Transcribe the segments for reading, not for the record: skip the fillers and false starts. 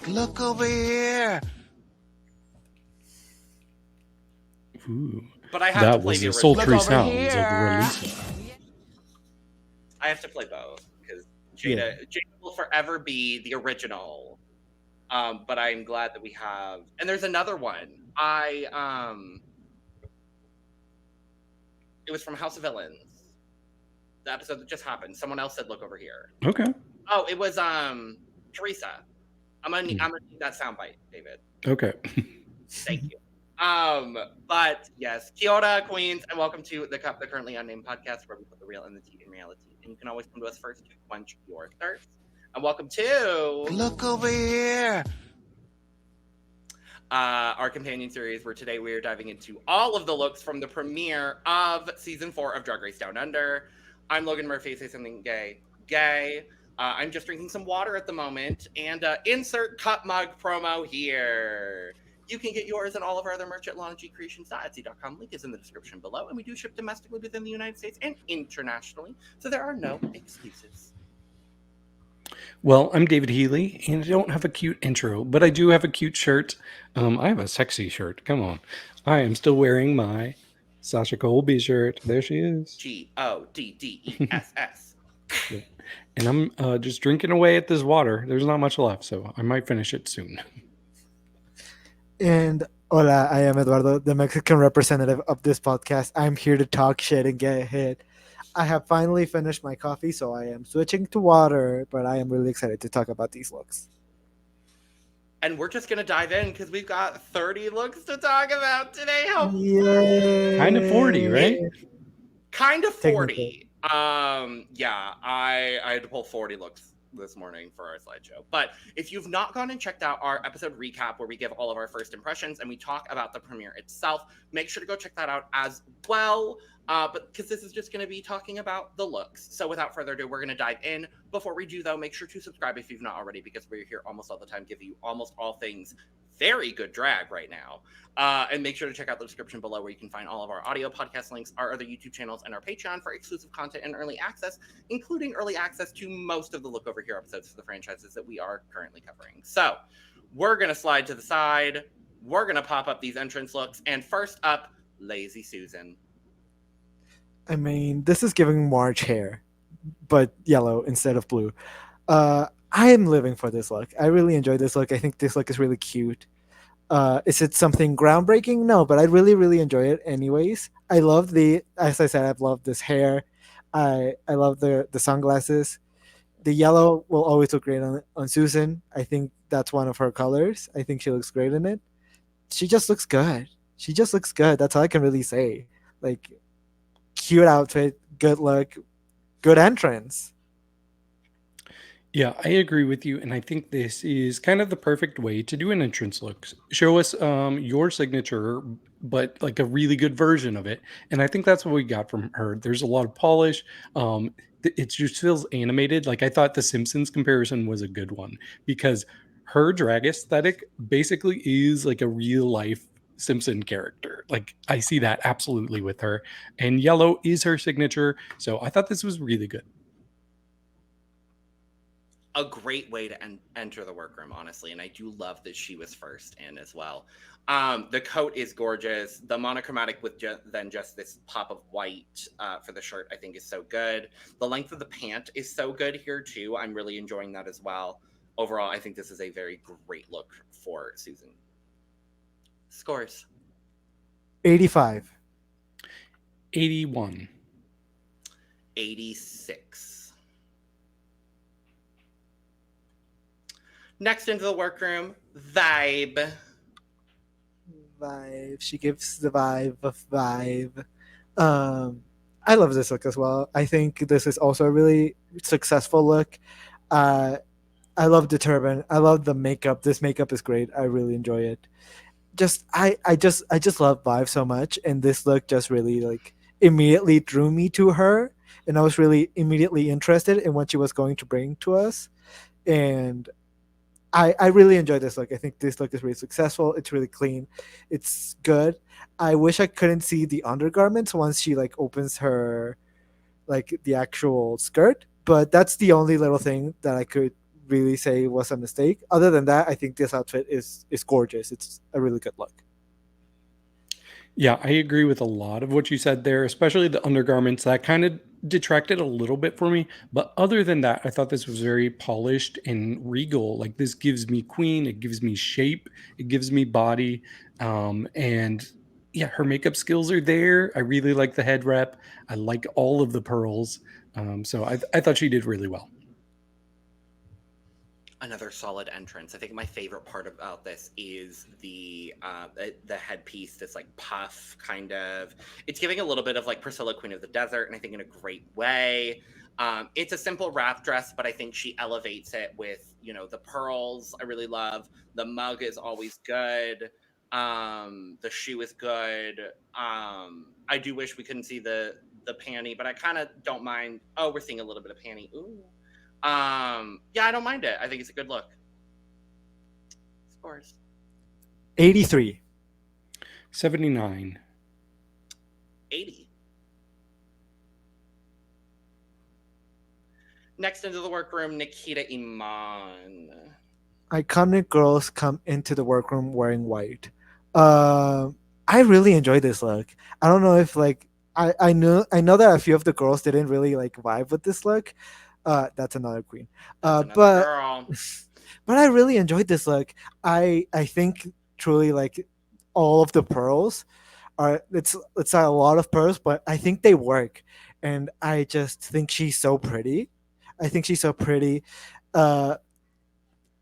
Look over here. Ooh, But I have to that play was the the original. sultry Look over sounds here. of Relisa. I have to play both because Jada will forever be the original. But I'm glad that we have. And there's another one. It was from House of Villains. The episode that just happened. Someone else said, "Look over here." Okay. Oh, it was Teresa. I'm gonna need that soundbite, David. Okay. Thank you. But yes, kia ora, queens, and welcome to the Currently Unnamed Podcast, where we put the real and the tea in reality. And you can always come to us first to quench your thirst. And welcome to Look over here. Our companion series, where today we are diving into all of the looks from the premiere of season 4 of Drag Race Down Under. I'm Logan Murphy. Say something gay. I'm just drinking some water at the moment, and insert cup mug promo here. You can get yours and all of our other merch at longcreations.etsy.com. Link is in the description below, and we do ship domestically within the United States and internationally, so there are no excuses. Well, I'm David Healy, and I don't have a cute intro, but I do have a cute shirt. I have a sexy shirt. Come on. I am still wearing my Sasha Colby shirt. There she is. GODDESS. Yeah. And I'm just drinking away at this water. There's not much left, so I might finish it soon. And hola, I am Eduardo, the Mexican representative of this podcast. I'm here to talk shit and get hit. I have finally finished my coffee, so I am switching to water, but I am really excited to talk about these looks. And we're just going to dive in because we've got 30 looks to talk about today. Yay! Kind of 40, right? Kind of 40. Yeah, I had to pull 40 looks this morning for our slideshow. But if you've not gone and checked out our episode recap where we give all of our first impressions and we talk about the premiere itself, make sure to go check that out as well. But because this is just going to be talking about the looks. So without further ado, we're going to dive in. Before we do, though, make sure to subscribe if you've not already, because we're here almost all the time, giving you almost all things very good drag right now. And make sure to check out the description below where you can find all of our audio podcast links, our other YouTube channels, and our Patreon for exclusive content and early access, including early access to most of the Look Over Here episodes for the franchises that we are currently covering. So we're going to slide to the side. We're going to pop up these entrance looks. And first up, Lazy Susan. I mean, this is giving March hair, but yellow instead of blue. I am living for this look. I really enjoy this look. I think this look is really cute. Is it something groundbreaking? No, but I really, really enjoy it anyways. I love as I said, I've loved this hair. I love the sunglasses. The yellow will always look great on Susan. I think that's one of her colors. I think she looks great in it. She just looks good. That's all I can really say. Like, cute outfit, good look, good entrance. Yeah, I agree with you, and I think this is kind of the perfect way to do an entrance look. Show us your signature, but like a really good version of it. And I think that's what we got from her. There's a lot of polish. It just feels animated. Like I thought the Simpsons comparison was a good one because her drag aesthetic basically is like a real life Simpson character. Like I see that absolutely with her, and yellow is her signature. So I thought this was really good. A great way to enter the workroom, honestly, and I do love that she was first in as well. The coat is gorgeous. The monochromatic with then just this pop of white for the shirt, I think, is so good. The length of the pant is so good here too. I'm really enjoying that as well. Overall, I think this is a very great look for Susan. Scores. 85. 81. 86. Next into the workroom, Vybe. She gives the vibe of Vybe. I love this look as well. I think this is also a really successful look. I love the turban. I love the makeup. This makeup is great. I really enjoy it. I just love Vybe so much, and this look just really like immediately drew me to her, and I was really immediately interested in what she was going to bring to us, and I really enjoy this look. I think this look is really successful. It's really clean. It's good. I wish I couldn't see the undergarments once she like opens her like the actual skirt, but that's the only little thing that I could really say was a mistake. Other than that, I think this outfit is gorgeous. It's a really good look. Yeah, I agree with a lot of what you said there, especially the undergarments. That kind of detracted a little bit for me. But other than that, I thought this was very polished and regal. Like this gives me queen, it gives me shape, it gives me body. And yeah, her makeup skills are there. I really like the head wrap. I like all of the pearls. So I thought she did really well. Another solid entrance. I think my favorite part about this is the headpiece, this like puff kind of. It's giving a little bit of like Priscilla, Queen of the Desert, and I think in a great way. It's a simple wrap dress, but I think she elevates it with, you know, the pearls. I really love the mug is always good. The shoe is good. I do wish we couldn't see the panty, but I kind of don't mind. Oh, we're seeing a little bit of panty. Ooh. Yeah, I don't mind it. I think it's a good look. Scores. 83. 79. 80. Next into the workroom, Nikita Iman. Iconic girls come into the workroom wearing white. I really enjoy this look. I don't know if like I know that a few of the girls didn't really like vibe with this look. That's another queen. That's another But girl. but I really enjoyed this look. I think truly like all of the pearls are it's a lot of pearls, but I think they work, and I just think she's so pretty. I think she's so pretty. Uh,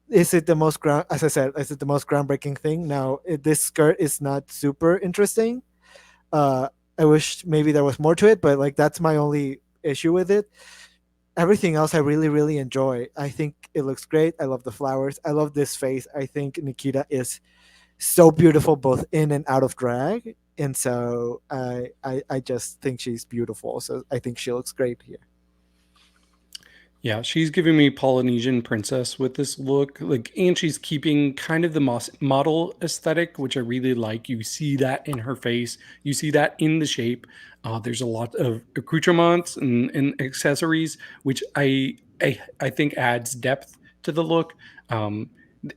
is it the most ground? As I said, is it the most groundbreaking thing? Now, this skirt is not super interesting. Uh, I wish maybe there was more to it, but like that's my only issue with it. Everything else I really really enjoy. I think it looks great. I love the flowers. I love this face. I think Nikita is so beautiful both in and out of drag, and so I just think she's beautiful. So I think she looks great here. Yeah, she's giving me Polynesian princess with this look. Like, and she's keeping kind of the model aesthetic, which I really like. You see that in her face. You see that in the shape. There's a lot of accoutrements and accessories, which I think adds depth to the look.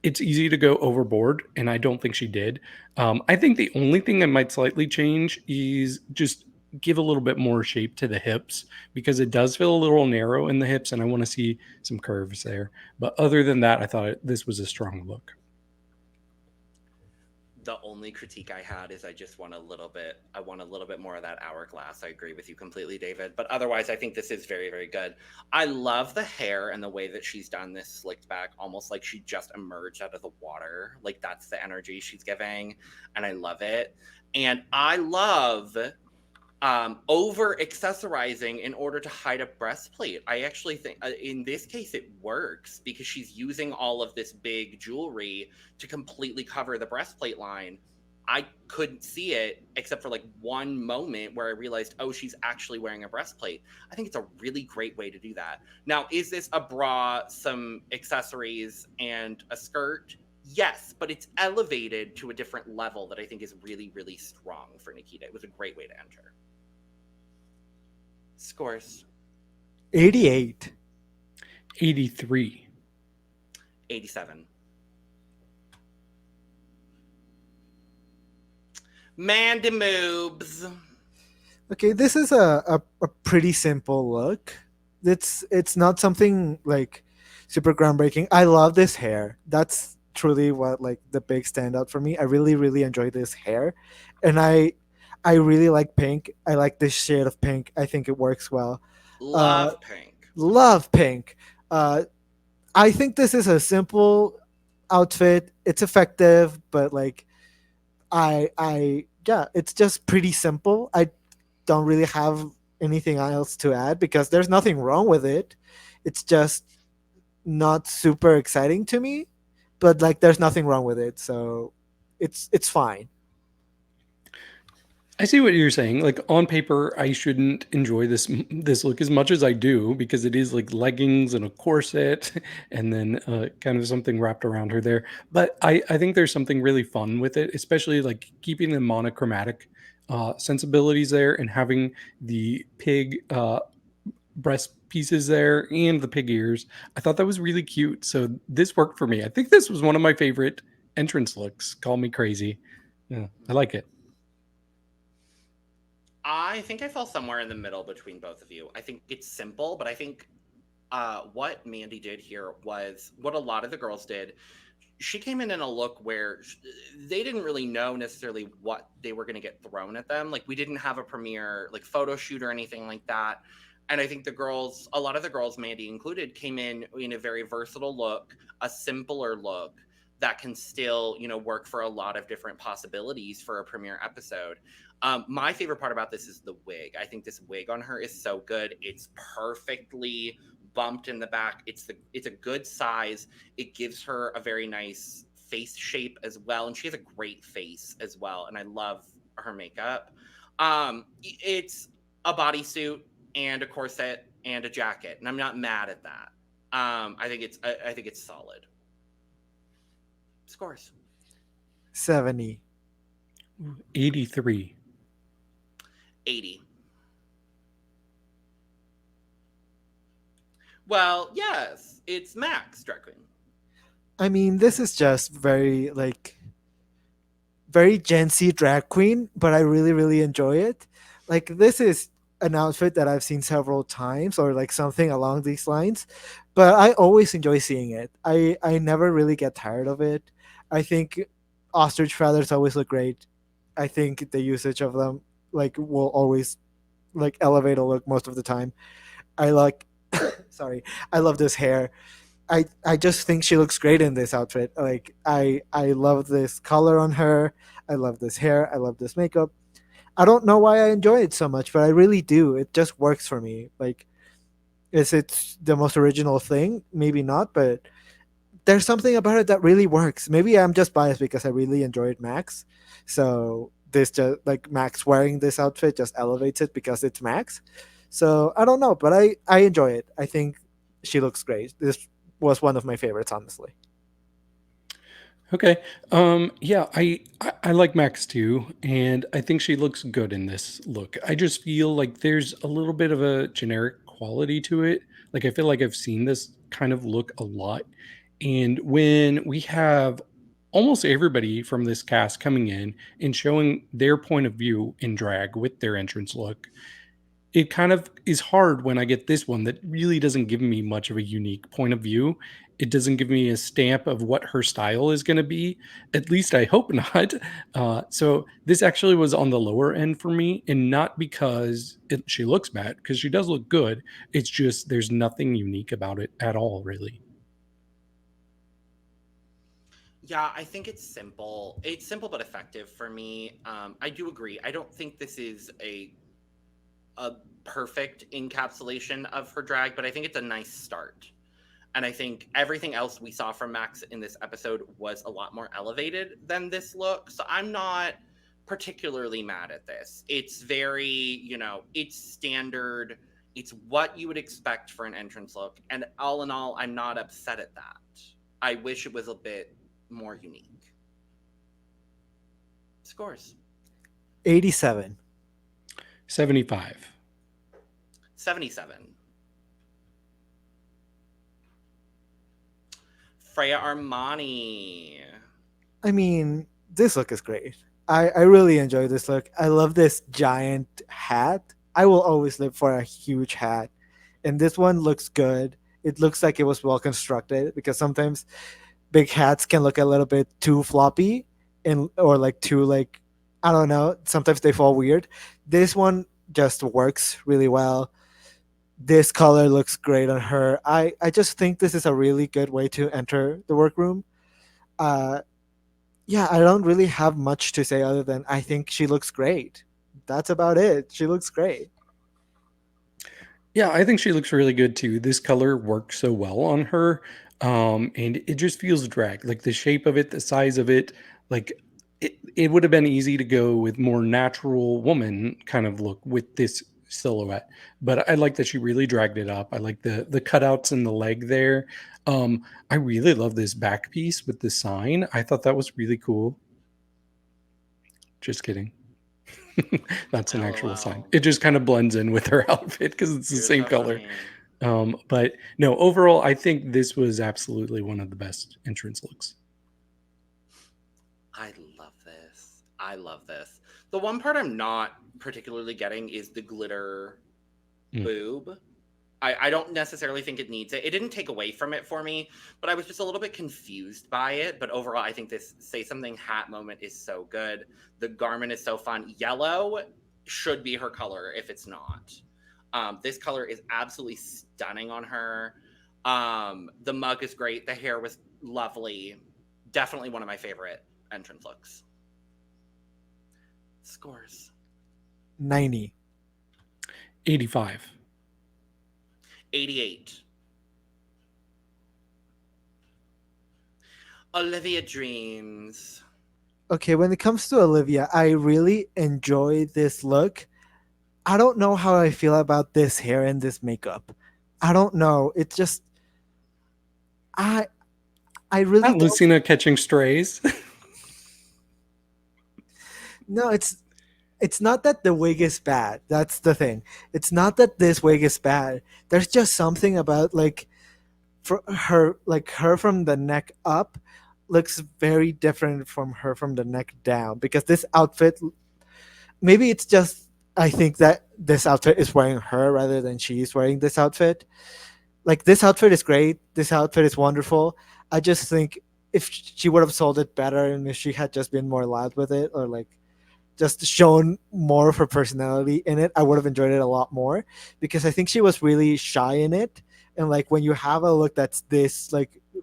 It's easy to go overboard, and I don't think she did. I think the only thing I might slightly change is just give a little bit more shape to the hips, because it does feel a little narrow in the hips, and I want to see some curves there. But other than that, I thought this was a strong look. The only critique I had is I want a little bit more of that hourglass. I agree with you completely, David. But otherwise, I think this is very, very good. I love the hair and the way that she's done this slicked back, almost like she just emerged out of the water. Like that's the energy she's giving, and I love it. And I love over accessorizing in order to hide a breastplate. I actually think in this case it works because she's using all of this big jewelry to completely cover the breastplate line. I couldn't see it except for like one moment where I realized, oh, she's actually wearing a breastplate. I think it's a really great way to do that. Now, is this a bra, some accessories, and a skirt? Yes, but it's elevated to a different level that I think is really, really strong for Nikita. It was a great way to enter. Scores. 88. 83. 87. Mandy Moobs. Okay, this is a pretty simple look. It's not something like super groundbreaking. I love this hair. That's truly what like the big standout for me. I really really enjoy this hair, and I really like pink. I like this shade of pink. I think it works well. Love pink. Love pink. I think this is a simple outfit. It's effective, but like yeah, it's just pretty simple. I don't really have anything else to add because there's nothing wrong with it. It's just not super exciting to me, but like there's nothing wrong with it, so it's fine. I see what you're saying. Like on paper, I shouldn't enjoy this look as much as I do, because it is like leggings and a corset, and then kind of something wrapped around her there. But I think there's something really fun with it, especially like keeping the monochromatic sensibilities there and having the pig breast pieces there and the pig ears. I thought that was really cute. So this worked for me. I think this was one of my favorite entrance looks. Call me crazy. Yeah, I like it. I think I fall somewhere in the middle between both of you. I think it's simple, but I think what Mandy did here was what a lot of the girls did. She came in a look where they didn't really know necessarily what they were going to get thrown at them. Like, we didn't have a premiere like photo shoot or anything like that. And I think the girls, a lot of the girls, Mandy included, came in a very versatile look, a simpler look that can still, work for a lot of different possibilities for a premiere episode. My favorite part about this is the wig. I think this wig on her is so good. It's perfectly bumped in the back. It's a good size. It gives her a very nice face shape as well, and she has a great face as well. And I love her makeup. It's a bodysuit and a corset and a jacket, and I'm not mad at that. I think it's solid. Scores 70. 83. 80. Well, yes, it's Max drag queen. I mean, this is just very Gen Z drag queen, but I really, really enjoy it. Like, this is an outfit that I've seen several times, or like something along these lines, but I always enjoy seeing it. I never really get tired of it. I think ostrich feathers always look great. I think the usage of them will always elevate a look most of the time. I like sorry, I love this hair. I just think she looks great in this outfit. Like, I love this color on her. I love this hair. I love this makeup. I don't know why I enjoy it so much, but I really do. It just works for me. Like, is it the most original thing? Maybe not, but there's something about it that really works. Maybe I'm just biased because I really enjoyed Max. So this just like Max wearing this outfit just elevates it because it's Max. So I don't know, but I enjoy it. I think she looks great. This was one of my favorites, honestly. Okay. Yeah, I like Max too, and I think she looks good in this look. I just feel like there's a little bit of a generic quality to it. Like, I feel like I've seen this kind of look a lot. And when we have almost everybody from this cast coming in and showing their point of view in drag with their entrance look, it kind of is hard when I get this one that really doesn't give me much of a unique point of view. It doesn't give me a stamp of what her style is going to be. At least I hope not. So this actually was on the lower end for me, and not because she looks bad, because she does look good. It's just there's nothing unique about it at all, really. Yeah, I think it's simple. It's simple but effective for me. I do agree. I don't think this is a perfect encapsulation of her drag, but I think it's a nice start. And I think everything else we saw from Max in this episode was a lot more elevated than this look. So I'm not particularly mad at this. It's very, it's standard. It's what you would expect for an entrance look. And all in all, I'm not upset at that. I wish it was a bit more unique. Scores 87. 75. 77. Freya Armani. I mean, this look is great. I really enjoy this look. I love this giant hat. I will always live for a huge hat. And this one looks good. It looks like it was well constructed, because sometimes big hats can look a little bit too floppy or too I don't know, sometimes they fall weird. This one just works really well. This color looks great on her. I just think this is a really good way to enter the workroom. Yeah, I don't really have much to say other than I think she looks great. That's about it. She looks great. Yeah, I think she looks really good too. This color works so well on her. And it just feels drag. Like, the shape of it, the size of it, like it would have been easy to go with more natural woman kind of look with this silhouette. But I like that she really dragged it up. I like the cutouts in the leg there. I really love this back piece with the sign. I thought that was really cool. Just kidding. That's an actual sign. LOL. It just kind of blends in with her outfit because it's the You're same so color. funny. But no, overall, I think this was absolutely one of the best entrance looks. I love this. I love this. The one part I'm not particularly getting is the glitter boob. I don't necessarily think it needs it. It didn't take away from it for me, but I was just a little bit confused by it. But overall, I think this Say Something hat moment is so good. The garment is so fun. Yellow should be her color if it's not. This color is absolutely stunning on her. The mug is great. The hair was lovely. Definitely one of my favorite entrance looks. Scores. 90. 85. 88. Olivia Dreams. Okay, when it comes to Olivia, I really enjoy this look. I don't know how I feel about this hair and this makeup. I don't know. It's just I really Not don't. Lucina catching strays. No, it's not that the wig is bad. That's the thing. It's not that this wig is bad. There's just something about for her from the neck up looks very different from her from the neck down, because this outfit, maybe it's just, I think that this outfit is wearing her rather than she's wearing this outfit. Like, this outfit is great. This outfit is wonderful. I just think if she would have sold it better, and if she had just been more loud with it, or just shown more of her personality in it, I would have enjoyed it a lot more, because I think she was really shy in it. And when you have a look that's this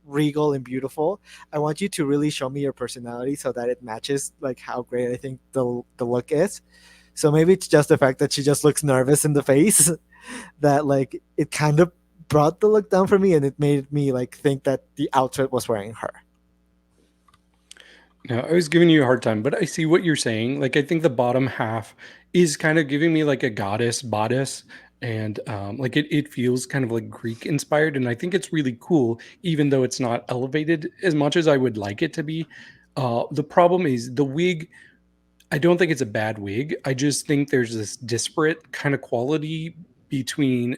regal and beautiful, I want you to really show me your personality so that it matches how great I think the look is. So maybe it's just the fact that she just looks nervous in the face that it kind of brought the look down for me, and it made me think that the outfit was wearing her. No, I was giving you a hard time, but I see what you're saying. I think the bottom half is kind of giving me like a goddess bodice, and it feels kind of like Greek inspired, and I think it's really cool, even though it's not elevated as much as I would like it to be. The problem is the wig. I don't think it's a bad wig. I just think there's this disparate kind of quality between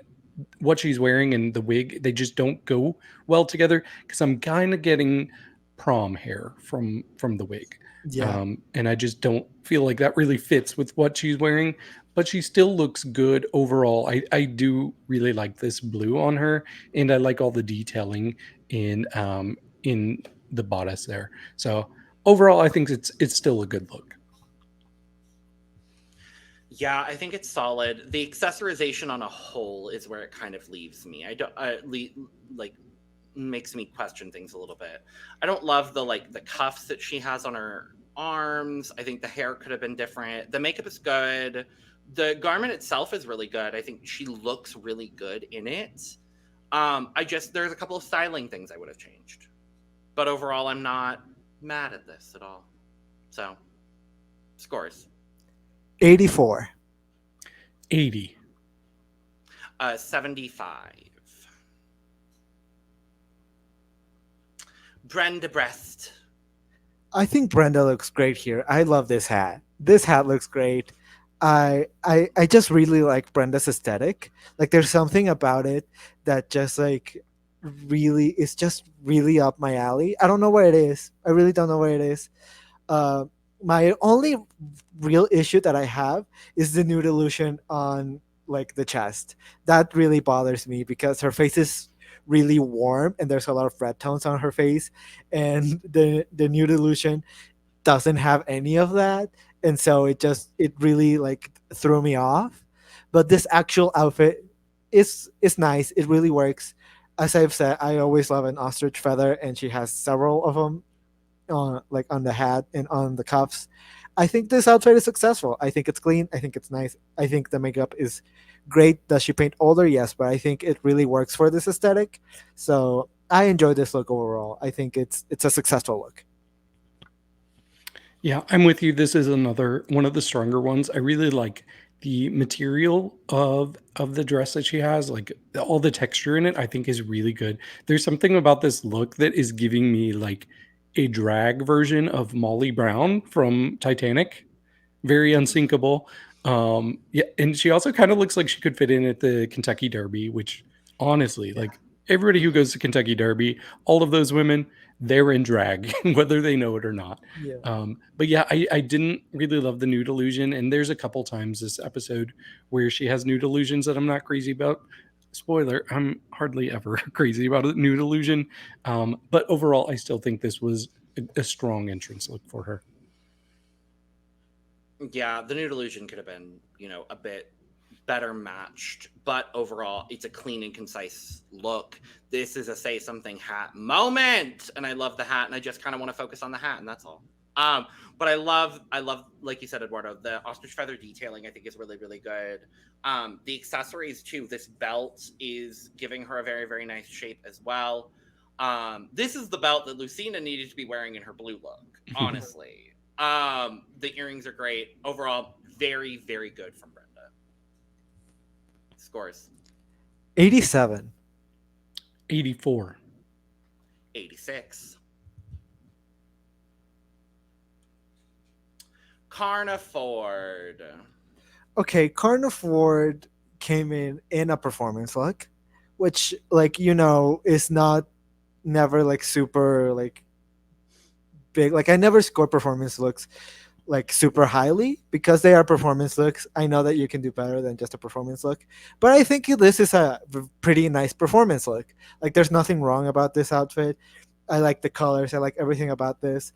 what she's wearing and the wig. They just don't go well together, because I'm kind of getting prom hair from the wig. Yeah. And I just don't feel like that really fits with what she's wearing, but she still looks good overall. I do really like this blue on her, and I like all the detailing in the bodice there. So overall, I think it's still a good look. Yeah, I think it's solid. The accessorization on a whole is where it kind of leaves me. I don't makes me question things a little bit. I don't love the cuffs that she has on her arms. I think the hair could have been different. The makeup is good. The garment itself is really good. I think she looks really good in it. There's a couple of styling things I would have changed. But overall, I'm not mad at this at all. So, scores. 84. 80. 75. Brenda Bressed. I think Brenda looks great here. I love this hat. This hat looks great. I just really like Brenda's aesthetic. There's something about it that just really is just really up my alley. I don't know where it is. I really don't know where it is. My only real issue that I have is the nude illusion on the chest. That really bothers me, because her face is really warm and there's a lot of red tones on her face, and the nude illusion doesn't have any of that, and so it really threw me off. But this actual outfit is nice. It really works. As I've said, I always love an ostrich feather, and she has several of them on the hat and on the cuffs. I think this outfit is successful. I think it's clean. I think it's nice. I think the makeup is great. Does she paint older? Yes, but I think it really works for this aesthetic. So I enjoy this look overall. I think it's a successful look. Yeah, I'm with you. This is another one of the stronger ones. I really like the material of the dress that she has. All the texture in it, I think is really good. There's something about this look that is giving me a drag version of Molly Brown from Titanic. Very unsinkable. Yeah, and she also kind of looks like she could fit in at the Kentucky Derby, which Honestly, Yeah. like everybody who goes to Kentucky Derby, all of those women, they're in drag, whether they know it or not. Yeah. But yeah, I didn't really love the nude illusion, and there's a couple times this episode where she has nude illusions that I'm not crazy about. Spoiler: I'm hardly ever crazy about a nude illusion, but overall, I still think this was a strong entrance look for her. Yeah, the nude illusion could have been, a bit better matched, but overall, it's a clean and concise look. This is a say something hat moment, and I love the hat, and I just kind of want to focus on the hat, and that's all. But I love, like you said, Eduardo, the ostrich feather detailing I think is really, really good. The accessories too. This belt is giving her a very, very nice shape as well. This is the belt that Lucina needed to be wearing in her blue look, honestly. The earrings are great. Overall, very, very good from Brenda. Scores 87. 84. 86. Karna Ford. Okay, Karna Ford came in a performance look, which is not never like super like big. Like I never score performance looks like super highly because they are performance looks. I know that you can do better than just a performance look, but I think this is a pretty nice performance look. Like there's nothing wrong about this outfit. I like the colors. I like everything about this.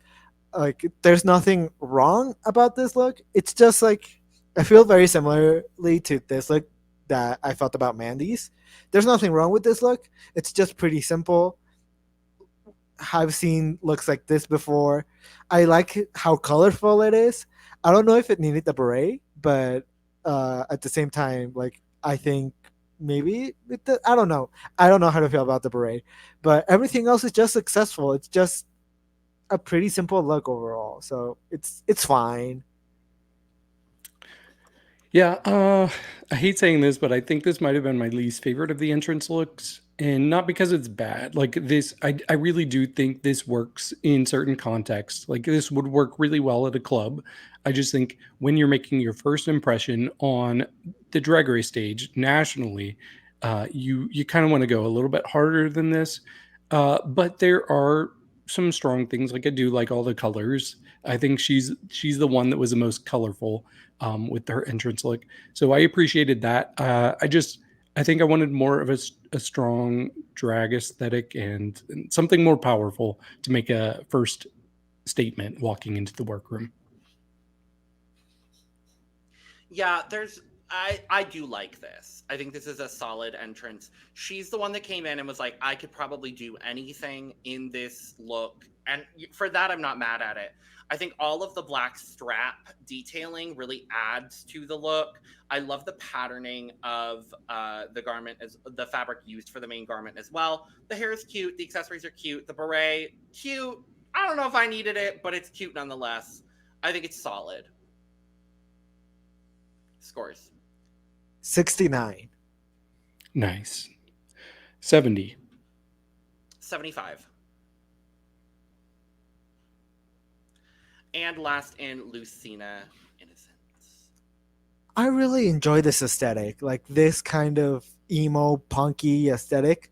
Like there's nothing wrong about this look. It's just like I feel very similarly to this look that I felt about Mandy's. There's nothing wrong with this look. It's just pretty simple. I've seen looks like this before. I like how colorful it is. I don't know if it needed the beret, but at the same time, like I think maybe I don't know. I don't know how to feel about the beret, but everything else is just successful. It's just a pretty simple look overall, so it's fine. Yeah, I hate saying this, but I think this might have been my least favorite of the entrance looks. And not because it's bad. Like this, I really do think this works in certain contexts. Like this would work really well at a club. I just think when you're making your first impression on the Drag Race stage nationally, you kind of want to go a little bit harder than this. But there are some strong things. Like I do like all the colors. I think she's the one that was the most colorful with her entrance look. So I appreciated that. I think I wanted more of a strong drag aesthetic and something more powerful to make a first statement walking into the workroom. Yeah, I do like this. I think this is a solid entrance. She's the one that came in and was like, I could probably do anything in this look. And for that, I'm not mad at it. I think all of the black strap detailing really adds to the look. I love the patterning of the garment, as the fabric used for the main garment as well. The hair is cute. The accessories are cute. The beret, cute. I don't know if I needed it, but it's cute nonetheless. I think it's solid. Scores 69. Nice. 70. 75. And last in Lucina, Innocence. I really enjoy this aesthetic. Like this kind of emo punky aesthetic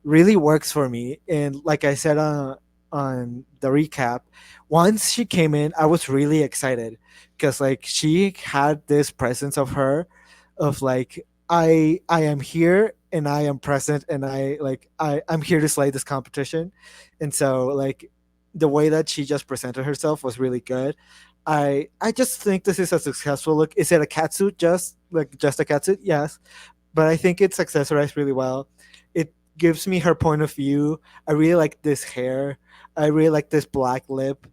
really works for me. And like I said on the recap, once she came in, I was really excited because like she had this presence of her of like I am here and I am present and I'm here to slay this competition. And so like the way that she just presented herself was really good. I just think this is a successful look. Is it a catsuit? Just a catsuit? Yes, but I think it's accessorized really well. It gives me her point of view. I really like this hair. I really like this black lip.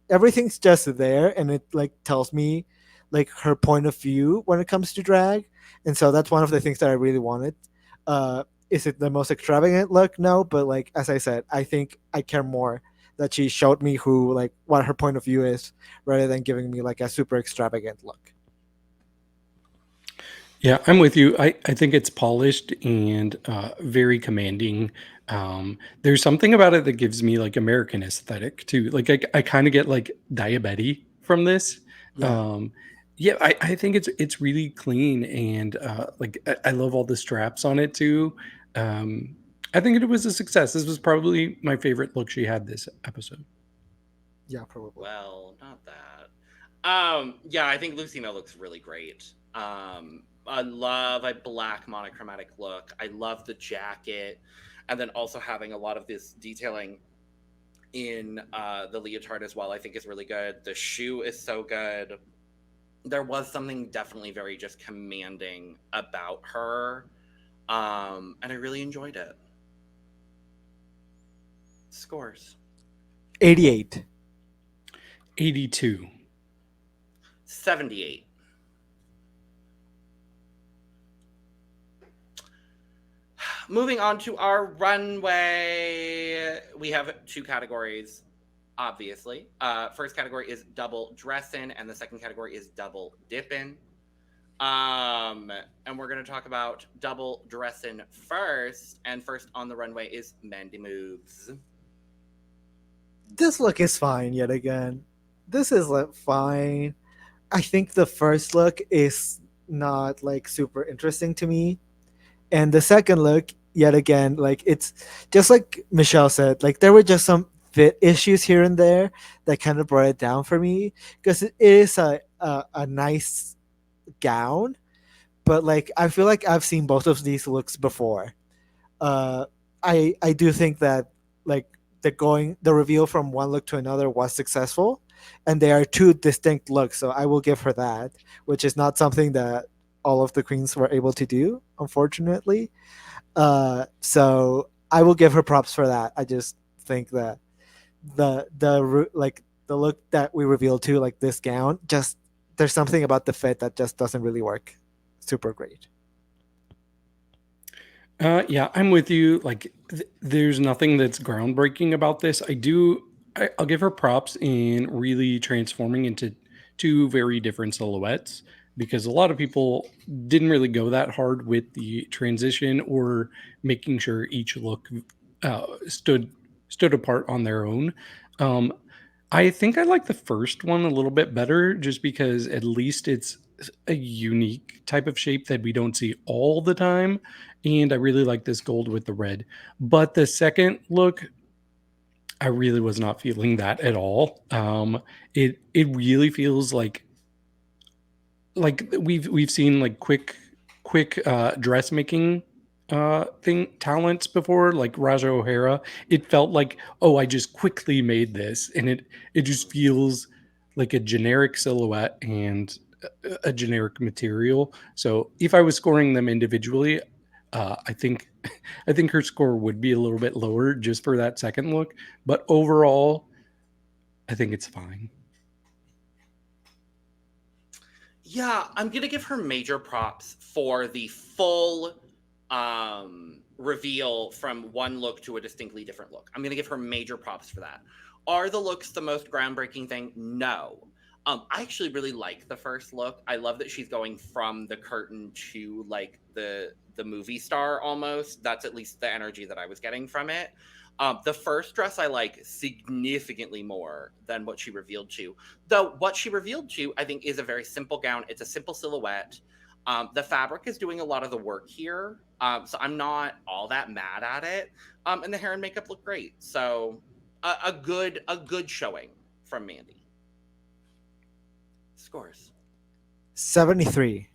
Everything's just there, and it like tells me like her point of view when it comes to drag, and so that's one of the things that I really wanted. Is it the most extravagant look? No, but like as I said, I think I care more that she showed me who like what her point of view is rather than giving me like a super extravagant look. Yeah, I'm with you. I think it's polished and very commanding. There's something about it that gives me like American aesthetic too. Like I kind of get like diabetes from this. Yeah. Um, Yeah, I think it's really clean and like I love all the straps on it too. Um, I think it was a success. This was probably my favorite look she had this episode. Yeah, probably. Well, not that. Yeah, I think Lucina looks really great. I love a black monochromatic look. I love the jacket, and then also having a lot of this detailing in the leotard as well. I think is really good. The shoe is so good. There was something definitely very just commanding about her, and I really enjoyed it. Scores 88. 82. 78. Moving on to our runway, we have two categories, obviously. First category is double dressin, and the second category is double dippin. And we're going to talk about double dressin first. And first on the runway is Mandy Moobs. This look is fine yet again. This is like fine. I think the first look is not like super interesting to me. And the second look, yet again, like it's just like Michelle said, like there were just some fit issues here and there that kind of brought it down for me because it is a nice gown, but like I feel like I've seen both of these looks before. uh I do think that like the reveal from one look to another was successful, and they are two distinct looks, so I will give her that, which is not something that all of the queens were able to do, unfortunately. So I will give her props for that. I just think that like the look that we revealed to, like this gown, just there's something about the fit that just doesn't really work super great. Yeah, I'm with you. Like, there's nothing that's groundbreaking about this. I'll give her props in really transforming into two very different silhouettes because a lot of people didn't really go that hard with the transition or making sure each look stood apart on their own. Um, I think I like the first one a little bit better just because at least it's a unique type of shape that we don't see all the time. And I really like this gold with the red. But the second look, I really was not feeling that at all. It really feels like we've seen like quick dressmaking thing talents before, like Raja O'Hara. It felt like, oh, I just quickly made this, and it just feels like a generic silhouette and a generic material. So if I was scoring them individually, I think I think her score would be a little bit lower just for that second look. But overall, I think it's fine. Yeah, I'm gonna give her major props for the full reveal from one look to a distinctly different look. I'm gonna give her major props for that. Are the looks the most groundbreaking thing? No. I actually really like the first look. I love that she's going from the curtain to like the movie star almost. That's at least the energy that I was getting from it. The first dress I like significantly more than what she revealed to. Though what she revealed to, I think, is a very simple gown. It's a simple silhouette. The fabric is doing a lot of the work here, so I'm not all that mad at it. And the hair and makeup look great. So a good showing from Mandy. Scores 73.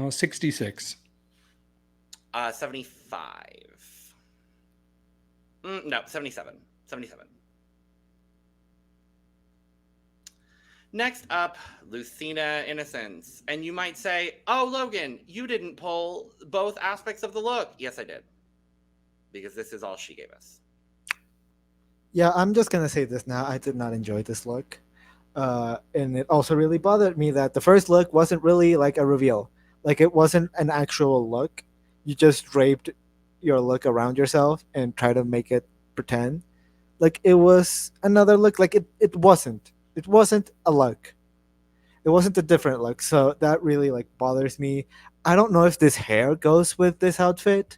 66. 75. No, 77. 77. Next up, Lucina, Innocence. And you might say, oh, Logan, you didn't pull both aspects of the look. Yes, I did. Because this is all she gave us. Yeah, I'm just gonna say this now. I did not enjoy this look, and it also really bothered me that the first look wasn't really like a reveal. Like it wasn't an actual look. You just draped your look around yourself and try to make it pretend like it was another look. Like it wasn't. It wasn't a look. It wasn't a different look. So that really like bothers me. I don't know if this hair goes with this outfit.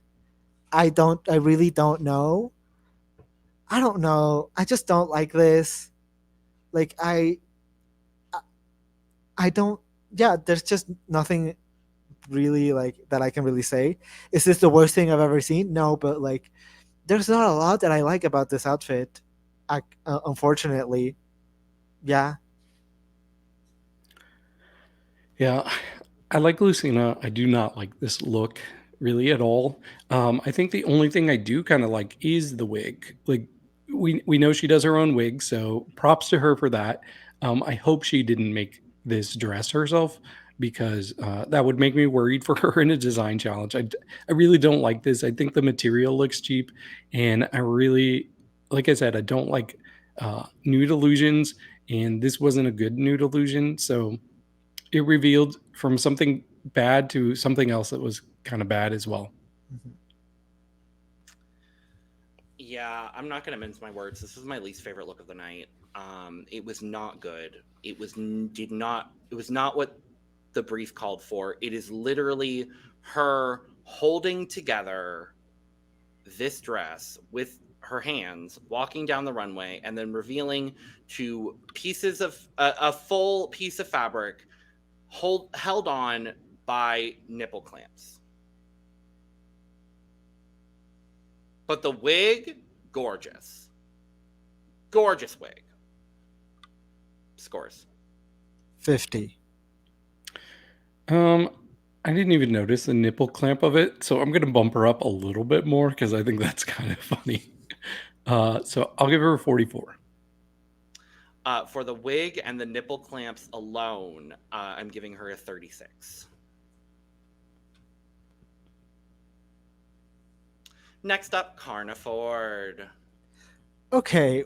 I don't. I really don't know. I don't know. I just don't like this. Like I don't. Yeah, there's just nothing really like that I can really say. Is this the worst thing I've ever seen? No, but like there's not a lot that I like about this outfit. Unfortunately, yeah. Yeah, I like Lucina. I do not like this look really at all. I think the only thing I do kind of like is the wig. Like we know she does her own wig, so props to her for that. I hope she didn't make this dress herself because that would make me worried for her in a design challenge. I really don't like this. I think the material looks cheap, and I really, like I said, I don't like nude illusions, and this wasn't a good nude illusion. So it revealed from something bad to something else that was kind of bad as well. Mhm. Yeah, I'm not gonna mince my words. This was my least favorite look of the night. It was not good. It was did not. It was not what the brief called for. It is literally her holding together this dress with her hands, walking down the runway, and then revealing to pieces of a full piece of fabric held on by nipple clamps. But the wig, gorgeous. Gorgeous wig. Scores. 50. I didn't even notice the nipple clamp of it, so I'm gonna bump her up a little bit more because I think that's kind of funny. So I'll give her a 44. For the wig and the nipple clamps alone, I'm giving her a 36. Next up, Karna Ford. Okay,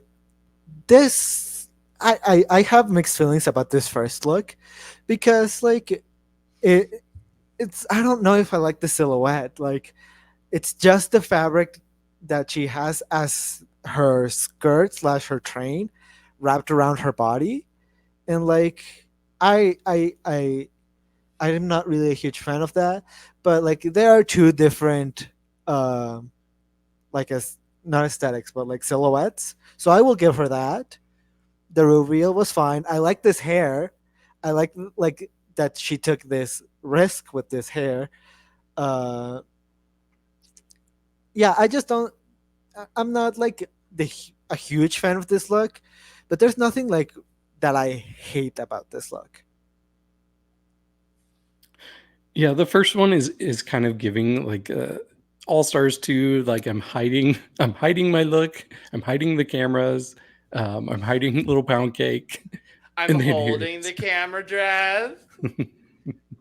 this I have mixed feelings about this first look because like it it's I don't know if I like the silhouette. Like it's just the fabric that she has as her skirt slash her train wrapped around her body, and like I I I I'm not really a huge fan of that. But like there are two different like as not aesthetics but like silhouettes. So I will give her that. The reveal was fine. I like this hair. I like that she took this risk with this hair. Uh, yeah, I just don't. I'm not like a huge fan of this look, but there's nothing like that I hate about this look. Yeah, the first one is kind of giving like All Stars 2. Like I'm hiding my look. I'm hiding the cameras. I'm hiding little pound cake. I'm And then holding the camera dress.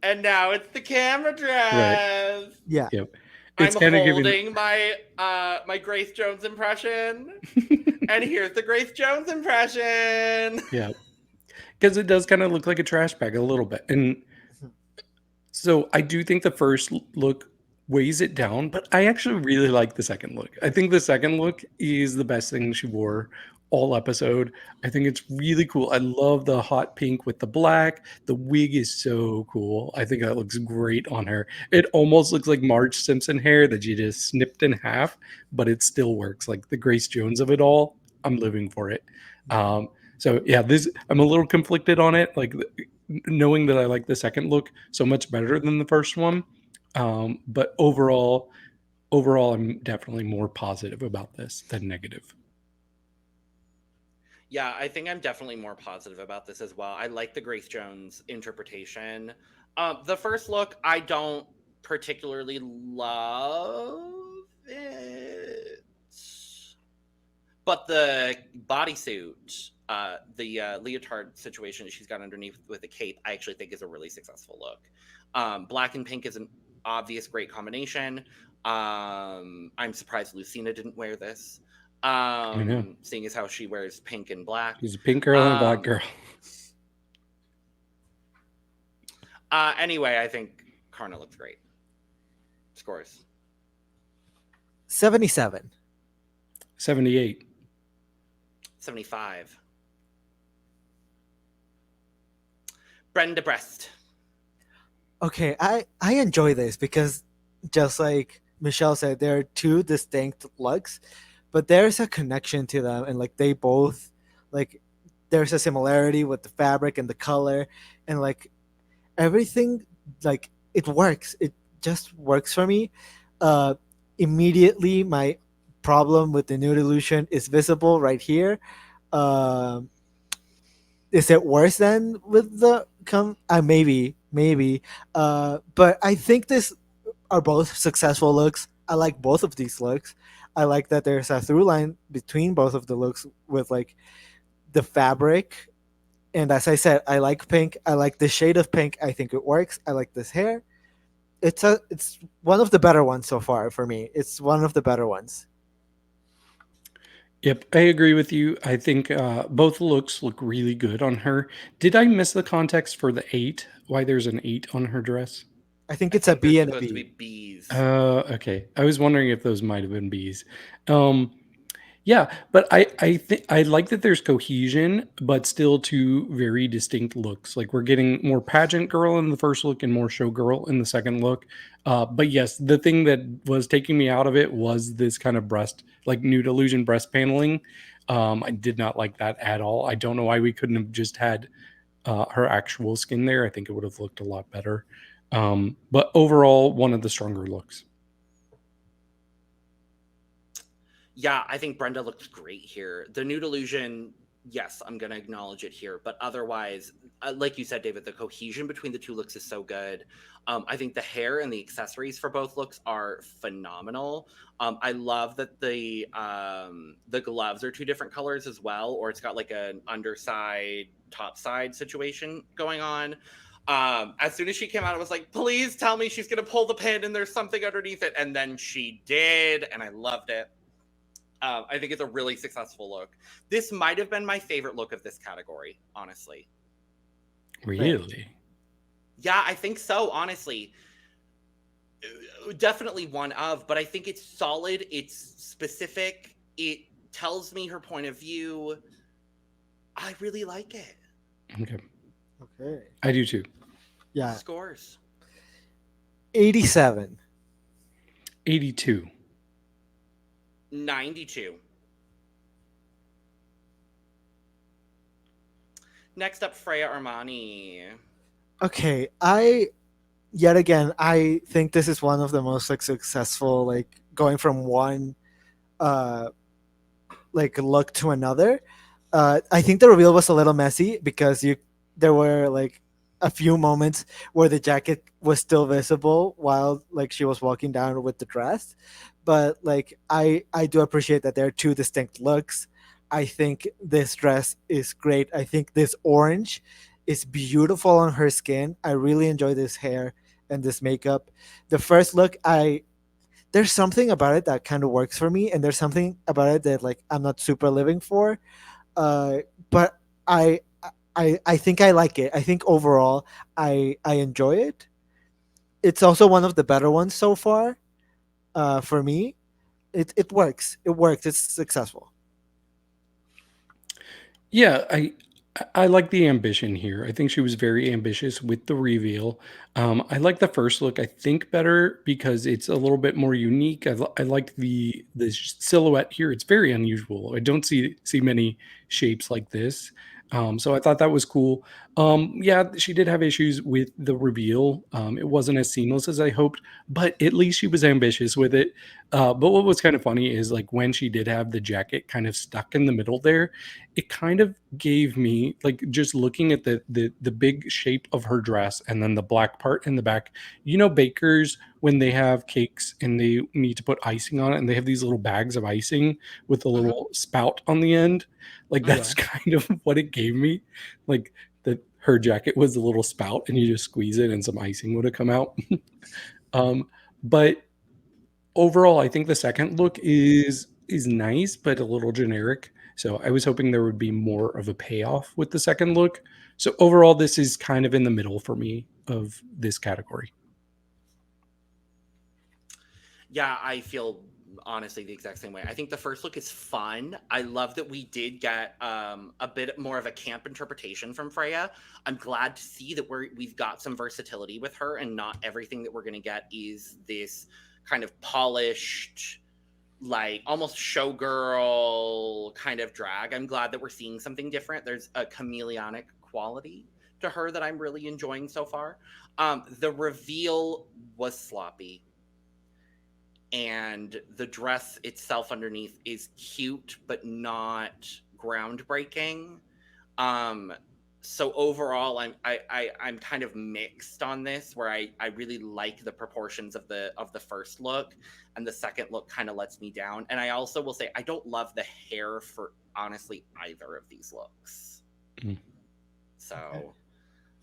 And now it's the camera Right. dress. Yeah, Yep. I'm It's kind of giving. holding my my Grace Jones impression. And here's the Grace Jones impression. Yeah, because it does kind of look like a trash bag a little bit, and so I do think the first look weighs it down, but I actually really like the second look. I think the second look is the best thing she wore all episode. I think it's really cool. I love the hot pink with the black. The wig is so cool. I think that looks great on her. It almost looks like Marge Simpson hair that you just snipped in half, but it still works. Like the Grace Jones of it all. I'm living for it. Um, so yeah, this I'm a little conflicted on it. Like knowing that I like the second look so much better than the first one. But overall, I'm definitely more positive about this than negative. Yeah, I think I'm definitely more positive about this as well. I like the Grace Jones interpretation. The first look, I don't particularly love it, but the bodysuit, the leotard situation she's got underneath with the cape, I actually think is a really successful look. Black and pink is an obvious great combination. I'm surprised Lucina didn't wear this. I know. Seeing as how she wears pink and black. She's a pink girl and a black girl. Anyway, I think Karna looks great. Scores. 77. 78. 75. Brenda Bressed. Okay, I enjoy this because just like Michelle said, there are two distinct looks, but there's a connection to them, and like they both like there's a similarity with the fabric and the color, and like everything, like it works. It just works for me. uh Immediately my problem with the nude illusion is visible right here. um is it worse than with the maybe, but I think this are both successful looks. I like both of these looks. I like that there's a through line between both of the looks with like the fabric. And as I said, I like pink. I like the shade of pink. I think it works. I like this hair. It's one of the better ones so far for me. It's one of the better ones. Yep, I agree with you. I think both looks look really good on her. Did I miss the context for the 8? Why there's an 8 on her dress? I think I it's a think they're B and a supposed to be B. bees. Okay. I was wondering if those might have been bees. Um, Yeah, but I think I like that there's cohesion, but still two very distinct looks. Like we're getting more pageant girl in the first look and more show girl in the second look. But yes, the thing that was taking me out of it was this kind of breast, like nude illusion breast paneling. I did not like that at all. I don't know why we couldn't have just had her actual skin there. I think it would have looked a lot better. But overall, one of the stronger looks. Yeah, I think Brenda looks great here. The nude illusion, yes, I'm going to acknowledge it here. But otherwise, like you said, David, the cohesion between the two looks is so good. I think the hair and the accessories for both looks are phenomenal. I love that the gloves are two different colors as well, or it's got like an underside, top side situation going on. As soon as she came out, I was like, please tell me she's going to pull the pin and there's something underneath it. And then she did, and I loved it. I think it's a really successful look. This might have been my favorite look of this category, honestly. Really? Yeah, I think so, honestly. Definitely one of, but I think it's solid. It's specific. It tells me her point of view. I really like it. Okay. Okay. I do too. Yeah. Scores. 87. 82. 92. Next up, Freya Armani. Okay, yet again, I think this is one of the most like successful, like going from one uh like look to another. I think the reveal was a little messy because there were like a few moments where the jacket was still visible while like she was walking down with the dress. But like I do appreciate that there are two distinct looks. I think this dress is great. I think this orange is beautiful on her skin. I really enjoy this hair and this makeup. The first look, I there's something about it that kind of works for me, and there's something about it that like I'm not super living for. But I I think I like it. I think overall I enjoy it. It's also one of the better ones so far. For me, it works. It works. It's successful. Yeah, I like the ambition here. I think she was very ambitious with the reveal. I like the first look. I think better because it's a little bit more unique. I like the silhouette here. It's very unusual. I don't see many shapes like this. So I thought that was cool. Yeah, she did have issues with the reveal. It wasn't as seamless as I hoped, but at least she was ambitious with it. But what was kind of funny is like when she did have the jacket kind of stuck in the middle there, it kind of gave me like just looking at the big shape of her dress and then the black part in the back. You know, bakers when they have cakes and they need to put icing on it and they have these little bags of icing with a little spout on the end. Like that's kind of what it gave me. Like that her jacket was a little spout and you just squeeze it and some icing would have come out. But overall, I think the second look is nice, but a little generic. So I was hoping there would be more of a payoff with the second look. So overall, this is kind of in the middle for me of this category. Yeah, I feel honestly the exact same way. I think the first look is fun. I love that we did get a bit more of a camp interpretation from Freya. I'm glad to see that we've got some versatility with her, and not everything that we're going to get is this kind of polished, like almost showgirl kind of drag. I'm glad that we're seeing something different. There's a chameleonic quality to her that I'm really enjoying so far. The reveal was sloppy, and the dress itself underneath is cute but not groundbreaking. Um, so overall, I'm kind of mixed on this, where I really like the proportions of the first look, and the second look kind of lets me down. And I also will say I don't love the hair for honestly either of these looks. Mm. So. Okay.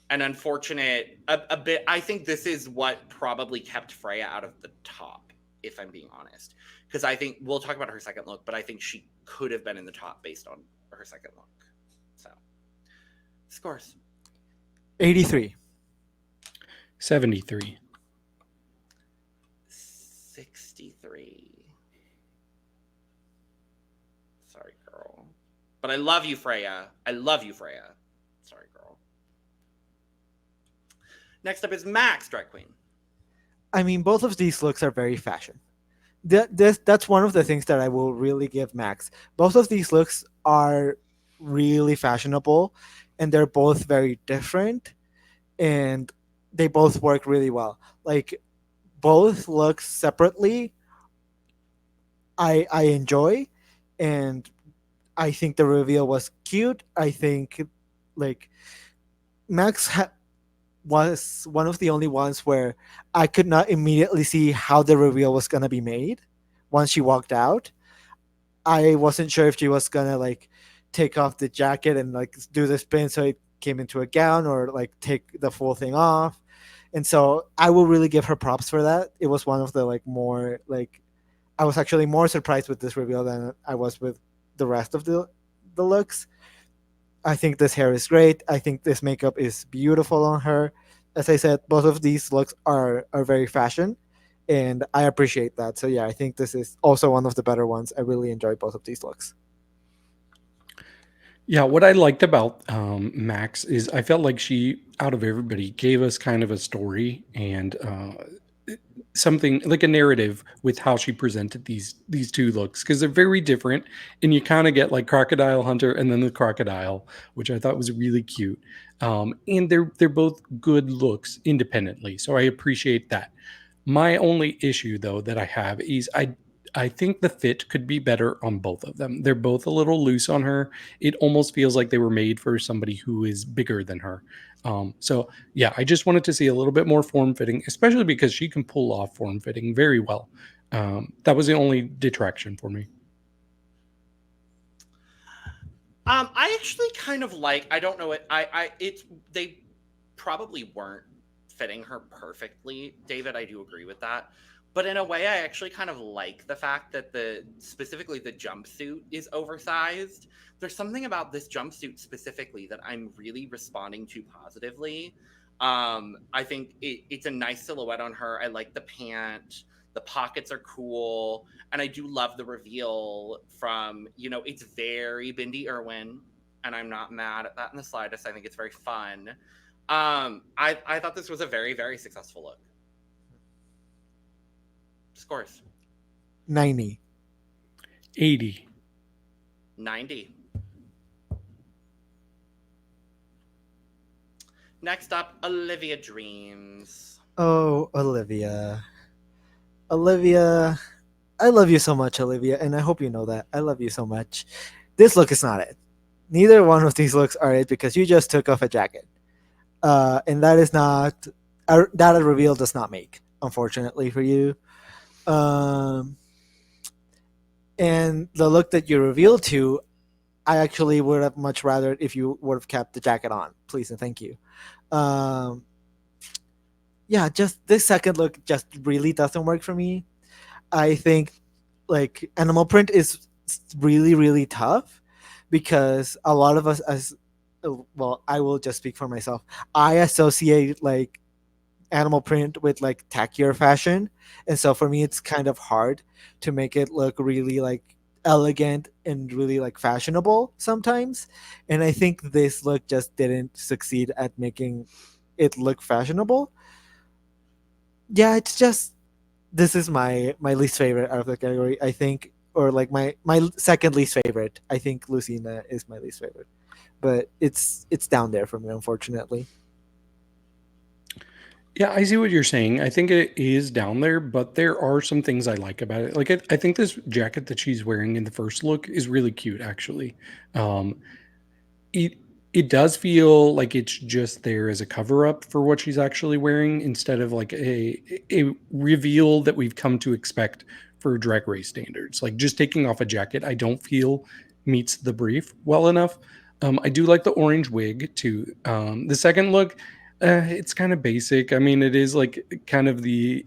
An unfortunate a bit. I think this is what probably kept Freya out of the top, if I'm being honest, because I think we'll talk about her second look, but I think she could have been in the top based on her second look. So scores 83. 73. 63. Sorry, girl, but I love you, Freya. I love you, Freya. Sorry, girl. Next up is Max, drag queen. I mean, both of these looks are very fashion. That's one of the things that I will really give Max. Both of these looks are really fashionable, and they're both very different, and they both work really well. Like, both looks separately, I enjoy, and I think the reveal was cute. I think, like, Max was one of the only ones where I could not immediately see how the reveal was gonna be made once she walked out. I wasn't sure if she was gonna like take off the jacket and like do the spin so it came into a gown, or like take the full thing off. And so I will really give her props for that. It was one of the like more like, I was actually more surprised with this reveal than I was with the rest of the looks. I think this hair is great. I think this makeup is beautiful on her. As I said, both of these looks are very fashion, and I appreciate that. So yeah, I think this is also one of the better ones. I really enjoy both of these looks. Yeah, what I liked about Max is I felt like she, out of everybody, gave us kind of a story and something like a narrative with how she presented these two looks, because they're very different, and you kind of get like Crocodile Hunter and then the crocodile, which I thought was really cute. And they're both good looks independently, so I appreciate that. My only issue though that I have is I think the fit could be better on both of them. They're both a little loose on her. It almost feels like they were made for somebody who is bigger than her. So yeah, I just wanted to see a little bit more form fitting, especially because she can pull off form fitting very well. That was the only detraction for me. I actually kind of like. I don't know it. It's they probably weren't fitting her perfectly, David. I do agree with that. But in a way, I actually kind of like the fact that specifically the jumpsuit is oversized. There's something about this jumpsuit specifically that I'm really responding to positively. I think it's a nice silhouette on her. I like the pant. The pockets are cool. And I do love the reveal from, it's very Bindi Irwin. And I'm not mad at that in the slightest. I think it's very fun. I thought this was a very, very successful look. Scores 90. 80. 90. Next up, Olivia Dreams. Oh, Olivia. Olivia, I love you so much, Olivia, and I hope you know that. I love you so much. This look is not it. Neither one of these looks are it, because you just took off a jacket. And that is not, that a reveal does not make, unfortunately for you. And the look that you revealed to, I actually would have much rather if you would have kept the jacket on. Please and thank you. Yeah, just this second look just really doesn't work for me. I think like animal print is really, really tough, because a lot of us, as well, I will just speak for myself. I associate like animal print with like tackier fashion, and so for me it's kind of hard to make it look really like elegant and really like fashionable sometimes. And I think this look just didn't succeed at making it look fashionable. Yeah, it's just, this is my least favorite out of the category, I think, or like my second least favorite. I think Lucina is my least favorite. but it's down there for me, unfortunately. Yeah, I see what you're saying. I think it is down there, but there are some things I like about it. Like I think this jacket that she's wearing in the first look is really cute, actually. Um, it it does feel like it's just there as a cover up for what she's actually wearing instead of like a reveal that we've come to expect for drag race standards. Like just taking off a jacket, I don't feel meets the brief well enough. I do like the orange wig too. The second look, it's kind of basic. I mean, it is like kind of the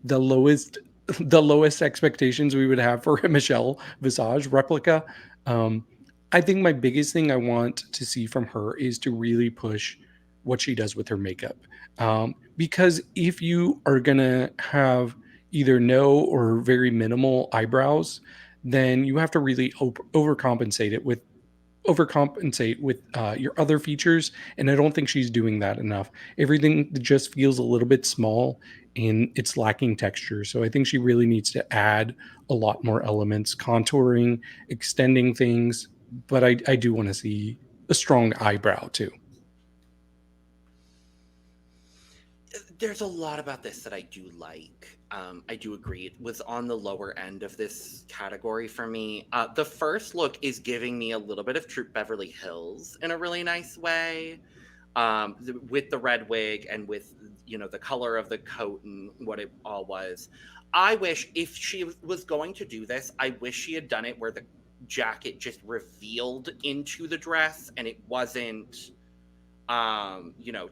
lowest the lowest expectations we would have for a Michelle Visage replica. Um, I think my biggest thing I want to see from her is to really push what she does with her makeup. Because if you are gonna have either no or very minimal eyebrows, then you have to really overcompensate with your other features, and I don't think she's doing that enough. Everything just feels a little bit small and it's lacking texture, so I think she really needs to add a lot more elements, contouring, extending things, but I do want to see a strong eyebrow too. There's a lot about this that I do like. I do agree. It was on the lower end of this category for me. The first look is giving me a little bit of Troop Beverly Hills in a really nice way, with the red wig and with the color of the coat and what it all was. I wish if she was going to do this, I wish she had done it where the jacket just revealed into the dress and it wasn't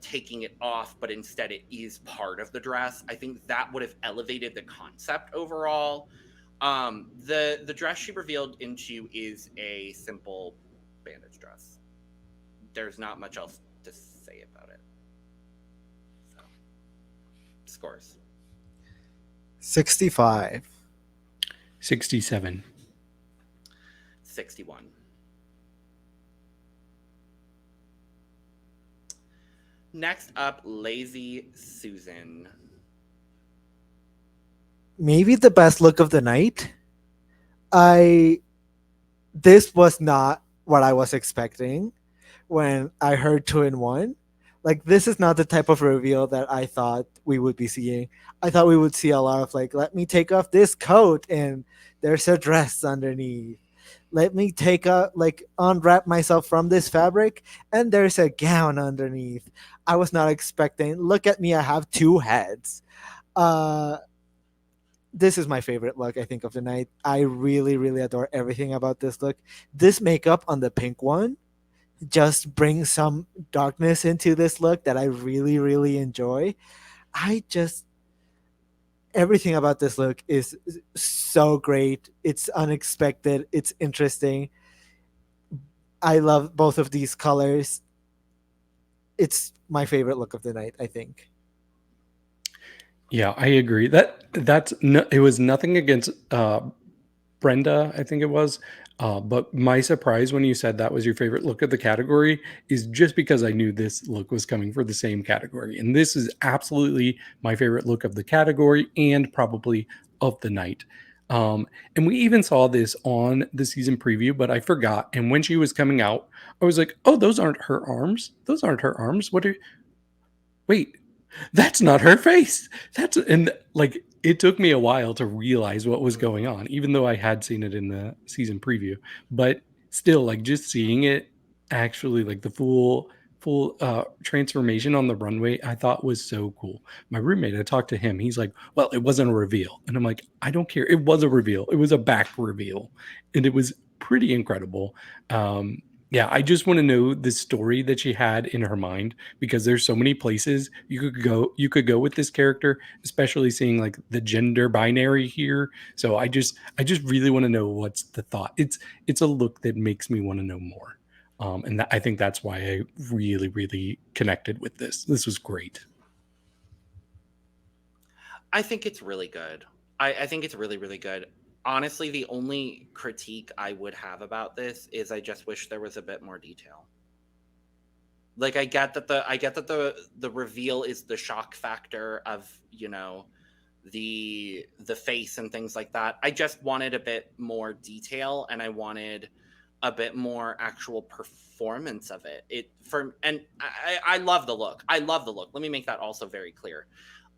taking it off, but instead it is part of the dress. I think that would have elevated the concept overall. The dress she revealed into is a simple bandage dress. There's not much else to say about it. So, scores. 65. 67. 61. Next up, Lazy Susan. Maybe the best look of the night. This was not what I was expecting when I heard 2-in-1. Like, this is not the type of reveal that I thought we would be seeing. I thought we would see a lot of like, let me take off this coat and there's a dress underneath. Let me unwrap myself from this fabric and there's a gown underneath. I was not expecting, look at me, I have two heads. Uh, this is my favorite look, I think, of the night. I really, really adore everything about this look. This makeup on the pink one just brings some darkness into this look that I really, really enjoy. I just Everything about this look is so great. It's unexpected. It's interesting. I love both of these colors. It's my favorite look of the night, I think. Yeah, I agree. It was nothing against Brenda, I think it was. But my surprise when you said that was your favorite look of the category is just because I knew this look was coming for the same category. And this is absolutely my favorite look of the category and probably of the night. And we even saw this on the season preview, but I forgot. And when she was coming out, I was like, oh, those aren't her arms. Those aren't her arms. Wait, that's not her face. And like it took me a while to realize what was going on, even though I had seen it in the season preview. But still, like just seeing it actually, like the full transformation on the runway, I thought was so cool. My roommate, I talked to him. He's like, "Well, it wasn't a reveal," and I'm like, "I don't care. It was a reveal. It was a back reveal, and it was pretty incredible." Yeah, I just want to know the story that she had in her mind because there's so many places you could go with this character, especially seeing like the gender binary here. So I just really want to know what's the thought. It's a look that makes me want to know more. I think that's why I really, really connected with this. This was great. I think it's really good. I think it's really, really good. Honestly, the only critique I would have about this is I just wish there was a bit more detail. Like I get that the reveal is the shock factor of, the face and things like that. I just wanted a bit more detail and I wanted a bit more actual performance of it. I love the look. I love the look. Let me make that also very clear.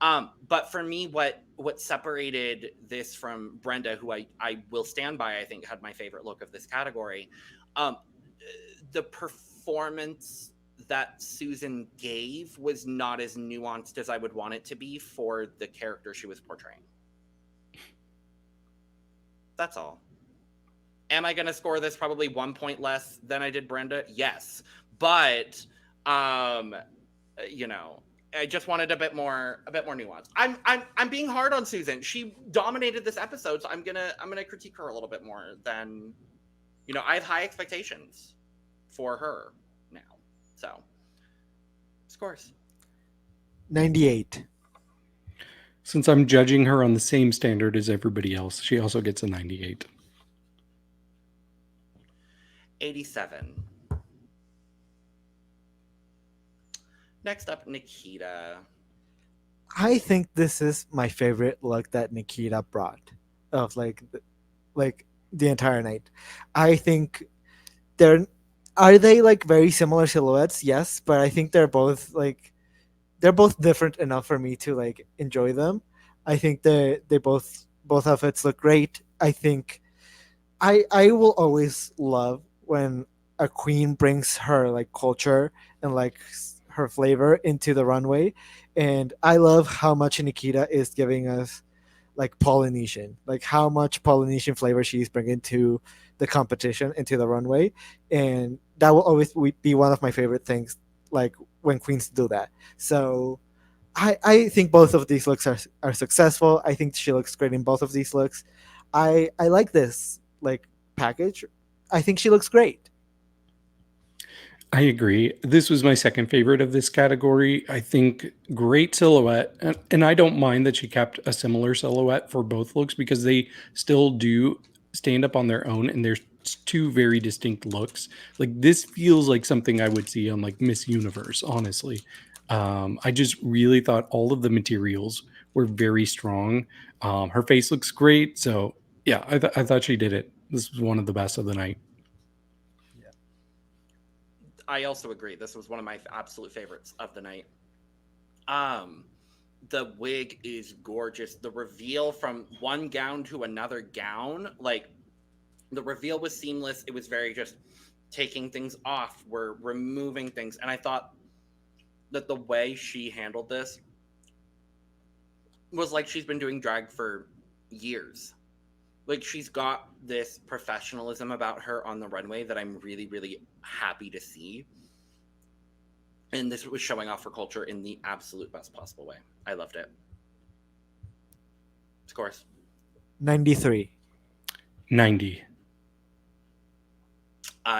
But for me, what separated this from Brenda, who I will stand by, I think had my favorite look of this category, the performance that Susan gave was not as nuanced as I would want it to be for the character she was portraying. That's all. Am I going to score this probably 1 point less than I did Brenda? Yes. But, you know, I just wanted a bit more nuance. I'm being hard on Susan. She dominated this episode, so I'm gonna critique her a little bit more than, you know, I have high expectations for her now. So, scores. 98. Since I'm judging her on the same standard as everybody else, she also gets a 98. 87. Next up, Nikita. I think this is my favorite look that Nikita brought of like the entire night. I think are they like very similar silhouettes? Yes, but I think they're both different enough for me to like enjoy them. I think they both outfits look great. I think I will always love when a queen brings her like culture and like her flavor into the runway, and I love how much Nikita is giving us like Polynesian, like how much Polynesian flavor she's bringing to the competition, into the runway, and that will always be one of my favorite things, like when queens do that. So I think both of these looks are successful. I think she looks great in both of these looks. I like this like package. I think she looks great. I agree. This was my second favorite of this category. I think great silhouette. And I don't mind that she kept a similar silhouette for both looks because they still do stand up on their own and there's two very distinct looks. Like this feels like something I would see on like Miss Universe, honestly. I just really thought all of the materials were very strong. Her face looks great. So yeah, I thought she did it. This was one of the best of the night. I also agree. This was one of my absolute favorites of the night. The wig is gorgeous. The reveal from one gown to another gown, like the reveal was seamless. It was very just taking things off. We're removing things. And I thought that the way she handled this was like she's been doing drag for years. Like she's got this professionalism about her on the runway that I'm really, really happy to see. And this was showing off her culture in the absolute best possible way. I loved it. Scores. 93. 90.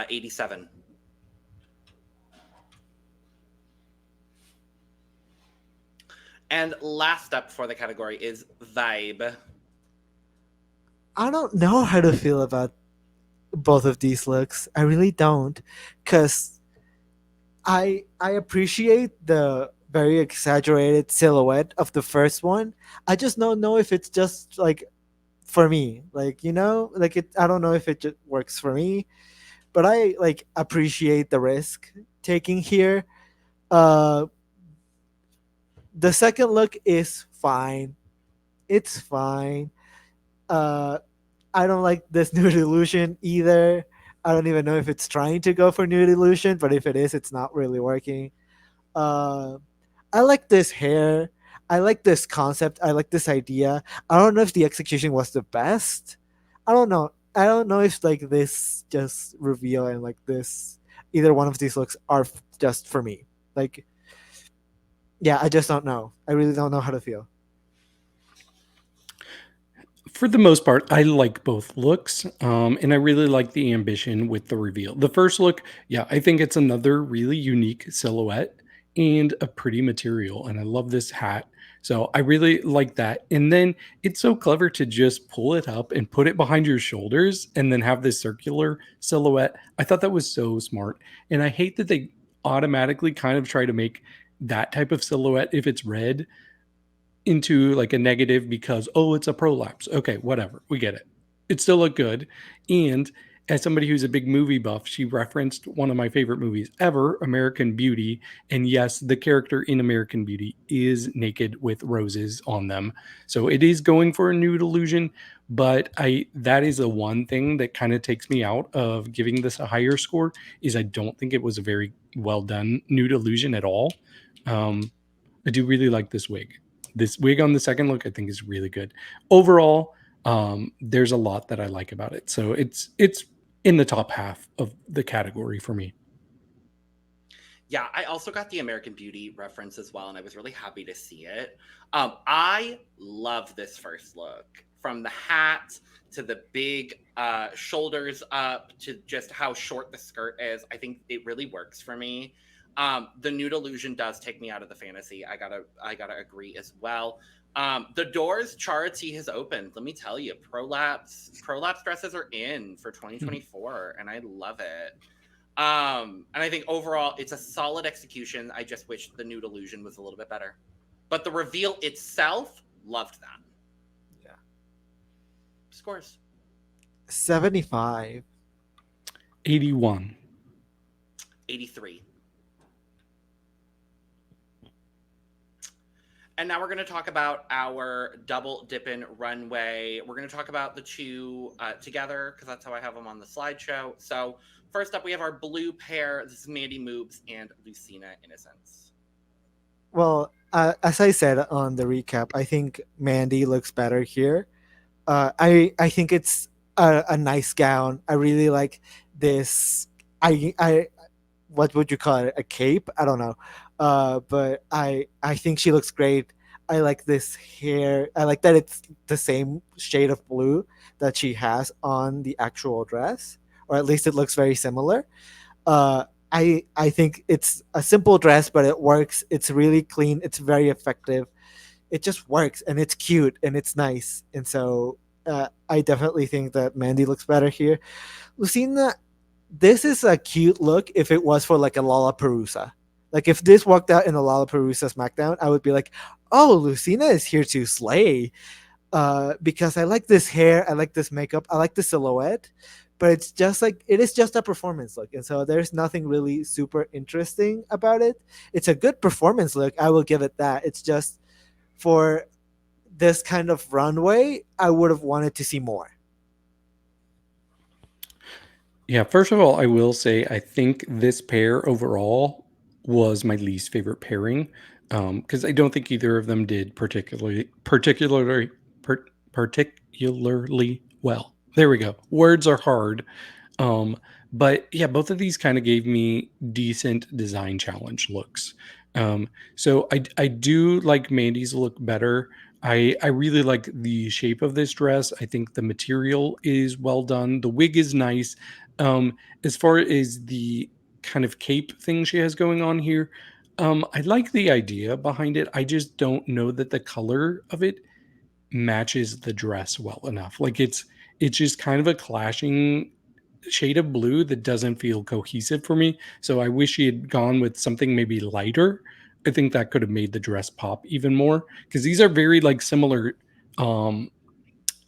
87. And last up for the category is Vybe. I don't know how to feel about both of these looks. I really don't, because I appreciate the very exaggerated silhouette of the first one. I just don't know if it's just like for me, like, you know, like it. I don't know if it just works for me, but I like appreciate the risk taking here. The second look is fine. It's fine. I don't like this nude illusion either. I don't even know if it's trying to go for nude illusion, but if it is, it's not really working. I like this hair. I like this concept. I like this idea. I don't know if the execution was the best. I don't know. I don't know if like this just reveal and like this, either one of these looks are just for me. Like, yeah, I just don't know. I really don't know how to feel. For the most part, I like both looks, and I really like the ambition with the reveal. The first look, yeah, I think it's another really unique silhouette and a pretty material, and I love this hat. So I really like that. And then it's so clever to just pull it up and put it behind your shoulders and then have this circular silhouette. I thought that was so smart. And I hate that they automatically kind of try to make that type of silhouette, if it's red, into like a negative because, oh, it's a prolapse. Okay, whatever. We get it. It still looked good. And as somebody who's a big movie buff, she referenced one of my favorite movies ever, American Beauty. And yes, the character in American Beauty is naked with roses on them. So it is going for a nude illusion, but that is the one thing that kind of takes me out of giving this a higher score is I don't think it was a very well done nude illusion at all. I do really like this wig. This wig on the second look, I think, is really good. Overall, there's a lot that I like about it. So it's in the top half of the category for me. Yeah, I also got the American Beauty reference as well, and I was really happy to see it. I love this first look. From the hat to the big shoulders up to just how short the skirt is. I think it really works for me. The nude illusion does take me out of the fantasy. I gotta agree as well. The doors Charity has opened. Let me tell you, prolapse dresses are in for 2024, and I love it. And I think overall it's a solid execution. I just wish the nude illusion was a little bit better. But the reveal itself, loved that. Yeah. Scores. 75. 81. 83. And now we're going to talk about our Double Dippin' Runway. We're going to talk about the two together because that's how I have them on the slideshow. So first up, we have our blue pair. This is Mandy Moobs and Lucina Innocence. Well, as I said on the recap, I think Mandy looks better here. I think it's a nice gown. I really like this. I what would you call it? A cape? I don't know. But I think she looks great. I like this hair. I like that it's the same shade of blue that she has on the actual dress, or at least it looks very similar. I think it's a simple dress, but it works. It's really clean. It's very effective. It just works, and it's cute, and it's nice. And so I definitely think that Mandy looks better here. Lucina, this is a cute look if it was for like a Lollapalooza. Like if this walked out in a Lollapalooza SmackDown, I would be like, "Oh, Lucina is here to slay," because I like this hair, I like this makeup, I like the silhouette, but it's just like it is just a performance look, and so there's nothing really super interesting about it. It's a good performance look, I will give it that. It's just for this kind of runway, I would have wanted to see more. Yeah, first of all, I will say I think this pair overall was my least favorite pairing because I don't think either of them did particularly well. There we go. Words are hard. Um, but yeah, both of these kind of gave me decent design challenge looks. So I do like Mandy's look better. I really like the shape of this dress. I think the material is well done. The wig is nice. As far as the kind of cape thing she has going on here, I like the idea behind it. I just don't know that the color of it matches the dress well enough. Like it's just kind of a clashing shade of blue that doesn't feel cohesive for me. So I wish she had gone with something maybe lighter. I think that could have made the dress pop even more because these are very like similar um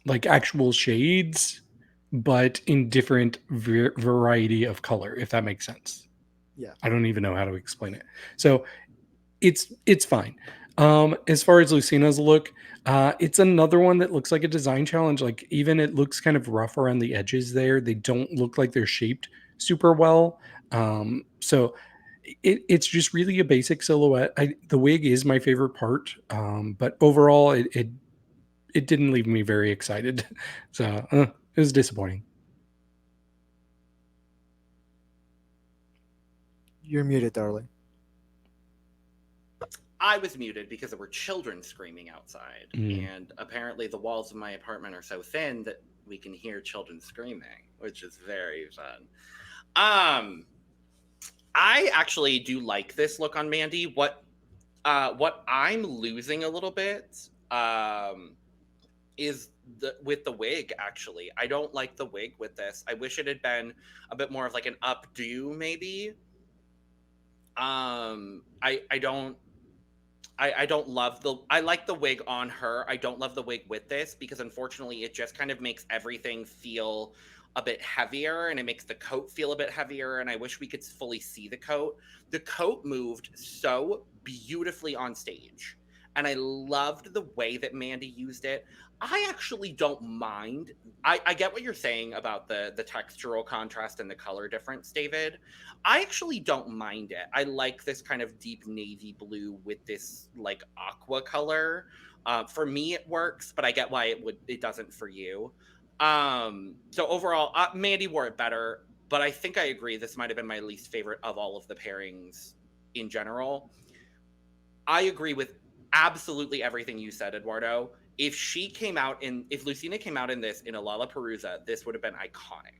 like actual shades but in different variety of color, if that makes sense. Yeah. I don't even know how to explain it. So it's fine. As far as Lucina's look, it's another one that looks like a design challenge. Like even it looks kind of rough around the edges there. They don't look like they're shaped super well. So it's just really a basic silhouette. The wig is my favorite part, but overall, it didn't leave me very excited. So it was disappointing. You're muted, darling. I was muted because there were children screaming outside, and apparently the walls of my apartment are so thin that we can hear children screaming, which is very fun. I actually do like this look on Mandy. What I'm losing a little bit is with the wig. Actually, I don't like the wig with this. I wish it had been a bit more of like an updo, maybe. I don't love I like the wig on her. I don't love the wig with this because unfortunately it just kind of makes everything feel a bit heavier, and it makes the coat feel a bit heavier, and I wish we could fully see the coat. The coat moved so beautifully on stage, and I loved the way that Mandy used it. I actually don't mind. I get what you're saying about the textural contrast and the color difference, David. I actually don't mind it. I like this kind of deep navy blue with this like aqua color. For me, it works, but I get why it doesn't for you. So overall, Mandy wore it better, but I think I agree. This might have been my least favorite of all of the pairings in general. I agree with absolutely everything you said, Eduardo. If Lucina came out in this in a Lollapalooza, this would have been iconic.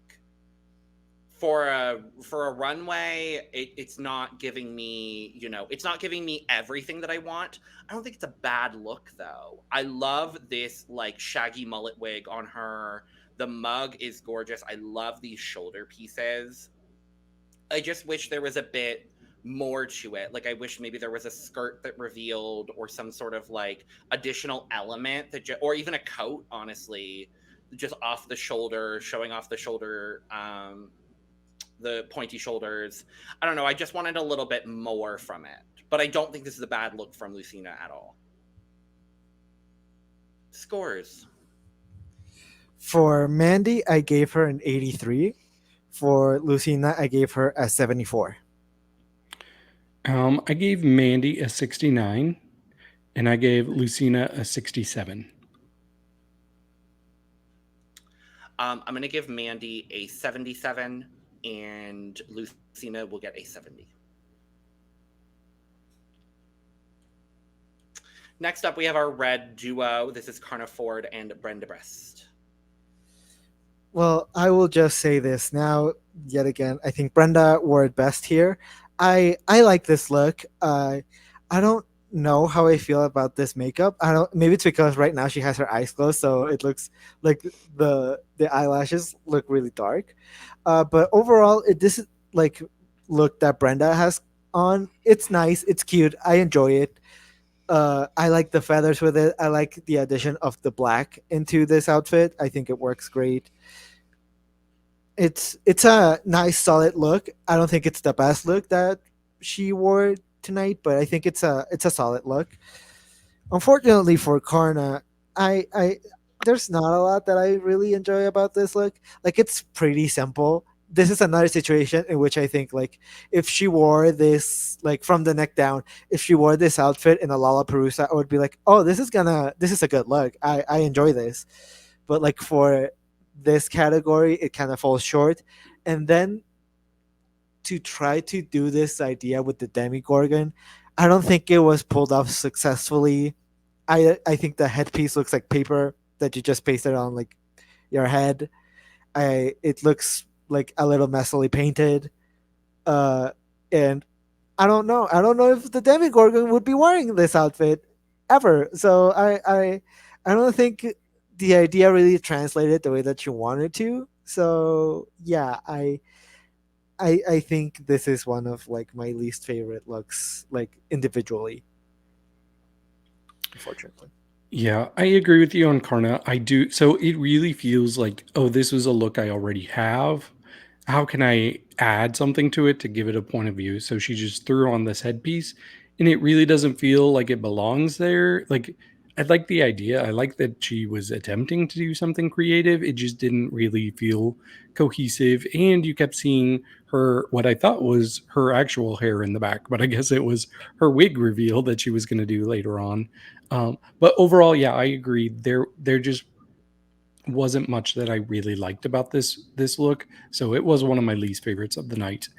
For a runway, it's not giving me, it's not giving me everything that I want. I don't think it's a bad look though. I love this like shaggy mullet wig on her. The mug is gorgeous. I love these shoulder pieces. I just wish there was a bit more to it. Like I wish maybe there was a skirt that revealed, or some sort of like additional element or even a coat, honestly, just off the shoulder, showing off the shoulder, the pointy shoulders. I don't know. I just wanted a little bit more from it, but I don't think this is a bad look from Lucina at all. Scores. For Mandy, I gave her an 83. For Lucina, I gave her a 74. I gave Mandy a 69, and I gave Lucina a 67. I'm going to give Mandy a 77, and Lucina will get a 70. Next up, we have our red duo. This is Karna Ford and Brenda Bressed. Well, I will just say this now, yet again. I think Brenda wore it best here. I like this look. I don't know how I feel about this makeup. I don't. Maybe it's because right now she has her eyes closed, so it looks like the eyelashes look really dark. But overall, this is like look that Brenda has on. It's nice. It's cute. I enjoy it. I like the feathers with it. I like the addition of the black into this outfit. I think it works great. It's a nice solid look. I don't think it's the best look that she wore tonight, but I think it's a solid look. Unfortunately for Karna, I there's not a lot that I really enjoy about this look. Like it's pretty simple. This is another situation in which I think like if she wore this like from the neck down, if she wore this outfit in a Lollapalooza, I would be like, oh, this is a good look. I enjoy this. But like for this category, it kind of falls short. And then to try to do this idea with the Demigorgon, I don't think it was pulled off successfully. I think the headpiece looks like paper that you just pasted on like your head. It looks like a little messily painted. And I don't know. I don't know if the Demigorgon would be wearing this outfit ever. So I don't think the idea really translated the way that you wanted to. So yeah, I think this is one of like my least favorite looks, like individually. Unfortunately. Yeah, I agree with you on Karna. I do. So it really feels like, oh, this was a look I already have. How can I add something to it to give it a point of view? So she just threw on this headpiece, and it really doesn't feel like it belongs there. Like, I like the idea. I like that she was attempting to do something creative. It just didn't really feel cohesive. And you kept seeing her, what I thought was her actual hair in the back, but I guess it was her wig reveal that she was going to do later on. But overall, yeah, I agree. There just wasn't much that I really liked about this look, so it was one of my least favorites of the night.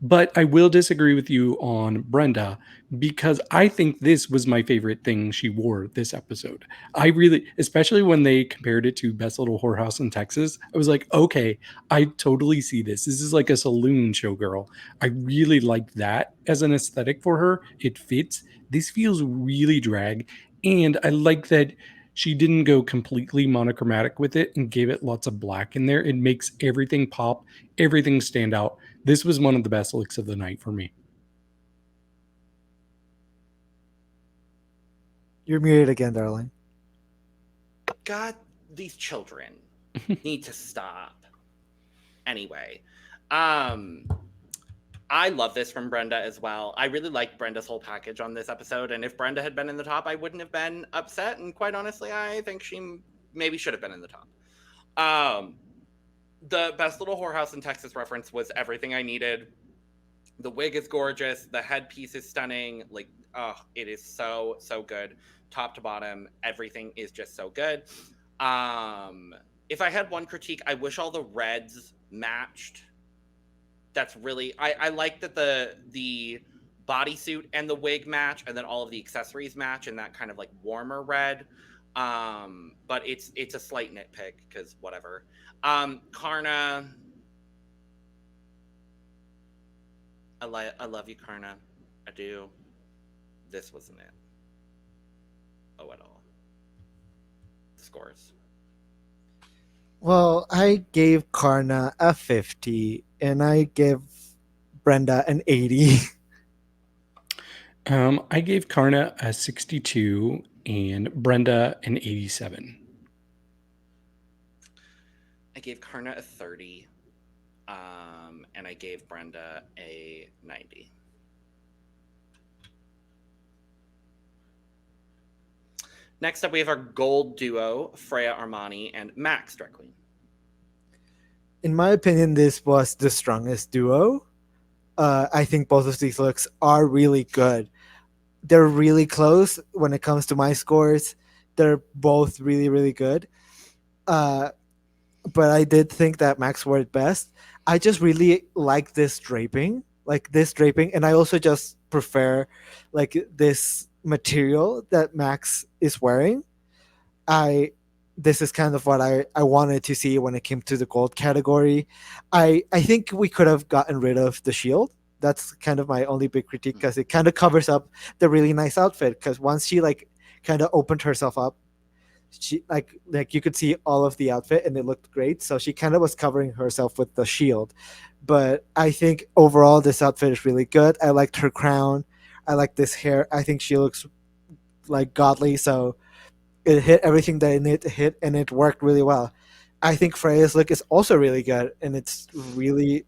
But I will disagree with you on Brenda because I think this was my favorite thing she wore this episode. I really, especially when they compared it to Best Little Whorehouse in Texas, I was like, okay, I totally see this. This is like a saloon showgirl. I really like that as an aesthetic for her. It fits. This feels really drag. And I like that she didn't go completely monochromatic with it and gave it lots of black in there. It makes everything pop, everything stand out. This was one of the best looks of the night for me. You're muted again, darling. God, these children. Need to stop. Anyway, I love this from Brenda as well. I really liked Brenda's whole package on this episode, and if Brenda had been in the top, I wouldn't have been upset, and quite honestly, I think she maybe should have been in the top. The best little whorehouse in Texas reference was everything I needed. The wig is gorgeous. The headpiece is stunning. Like, oh, it is so, so good. Top to bottom, everything is just so good. If I had one critique, I wish all the reds matched. That's really, I like that the bodysuit and the wig match, and then all of the accessories match in that kind of like warmer red. But it's a slight nitpick because whatever. Karna, I love you, Karna. I do. This wasn't it. Oh, at all. Scores. Well, I gave Karna a 50, and I give Brenda an 80. I gave Karna a 62 and Brenda an 87. I gave Karna a 30. And I gave Brenda a 90. Next up, we have our gold duo, Freya Armani and Max Drag Queen. In my opinion, this was the strongest duo. I think both of these looks are really good. They're really close when it comes to my scores. They're both really, really good. But I did think that Max wore it best. I just really like this draping, and I also just prefer like this material that Max is wearing. This is kind of what I wanted to see when it came to the gold category. I think we could have gotten rid of the shield. That's kind of my only big critique, because it kind of covers up the really nice outfit. Because once she like kind of opened herself up, she like you could see all of the outfit and it looked great. So she kind of was covering herself with the shield. But I think overall this outfit is really good. I liked her crown. I like this hair. I think she looks like godly. So it hit everything that it needed to hit, and it worked really well. I think Freya's look is also really good, and it's really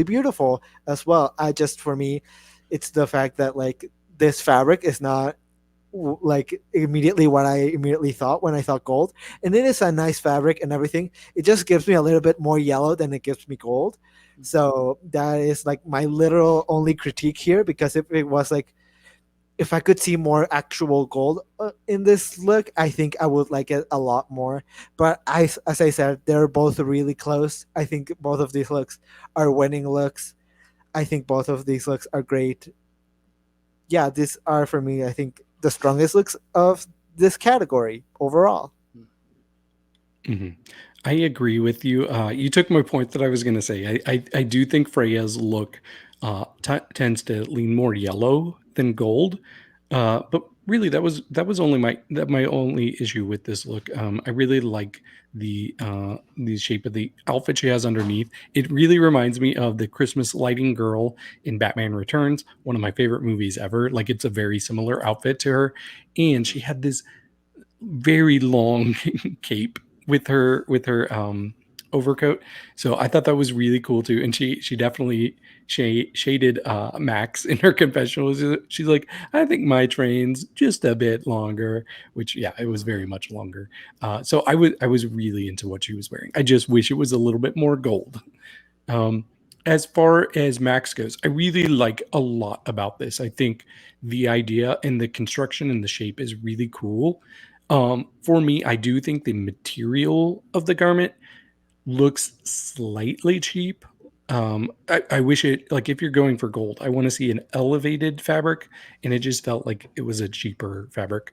beautiful as well. For me, it's the fact that like this fabric is not like immediately what I immediately thought when I thought gold, and it is a nice fabric and everything. It just gives me a little bit more yellow than it gives me gold. So that is like my literal only critique here, because if it was like, if I could see more actual gold in this look, I think I would like it a lot more. But as I said, they're both really close. I think both of these looks are winning looks. I think both of these looks are great. Yeah, these are for me, I think, the strongest looks of this category overall. Mm-hmm. I agree with you. You took my point that I was going to say. I do think Freya's look tends to lean more yellow than gold. But really, that was only my only issue with this look. I really like the shape of the outfit she has underneath. It really reminds me of the Christmas lighting girl in Batman Returns, one of my favorite movies ever. Like, it's a very similar outfit to her, and she had this very long cape with her overcoat. So I thought that was really cool too. And she definitely shaded Max in her confessionals. She's like, I think my train's just a bit longer, which yeah, it was very much longer. So I was really into what she was wearing. I just wish it was a little bit more gold. As far as Max goes, I really like a lot about this. I think the idea and the construction and the shape is really cool. For me, I do think the material of the garment looks slightly cheap. I wish it, like, if you're going for gold, I want to see an elevated fabric, and it just felt like it was a cheaper fabric.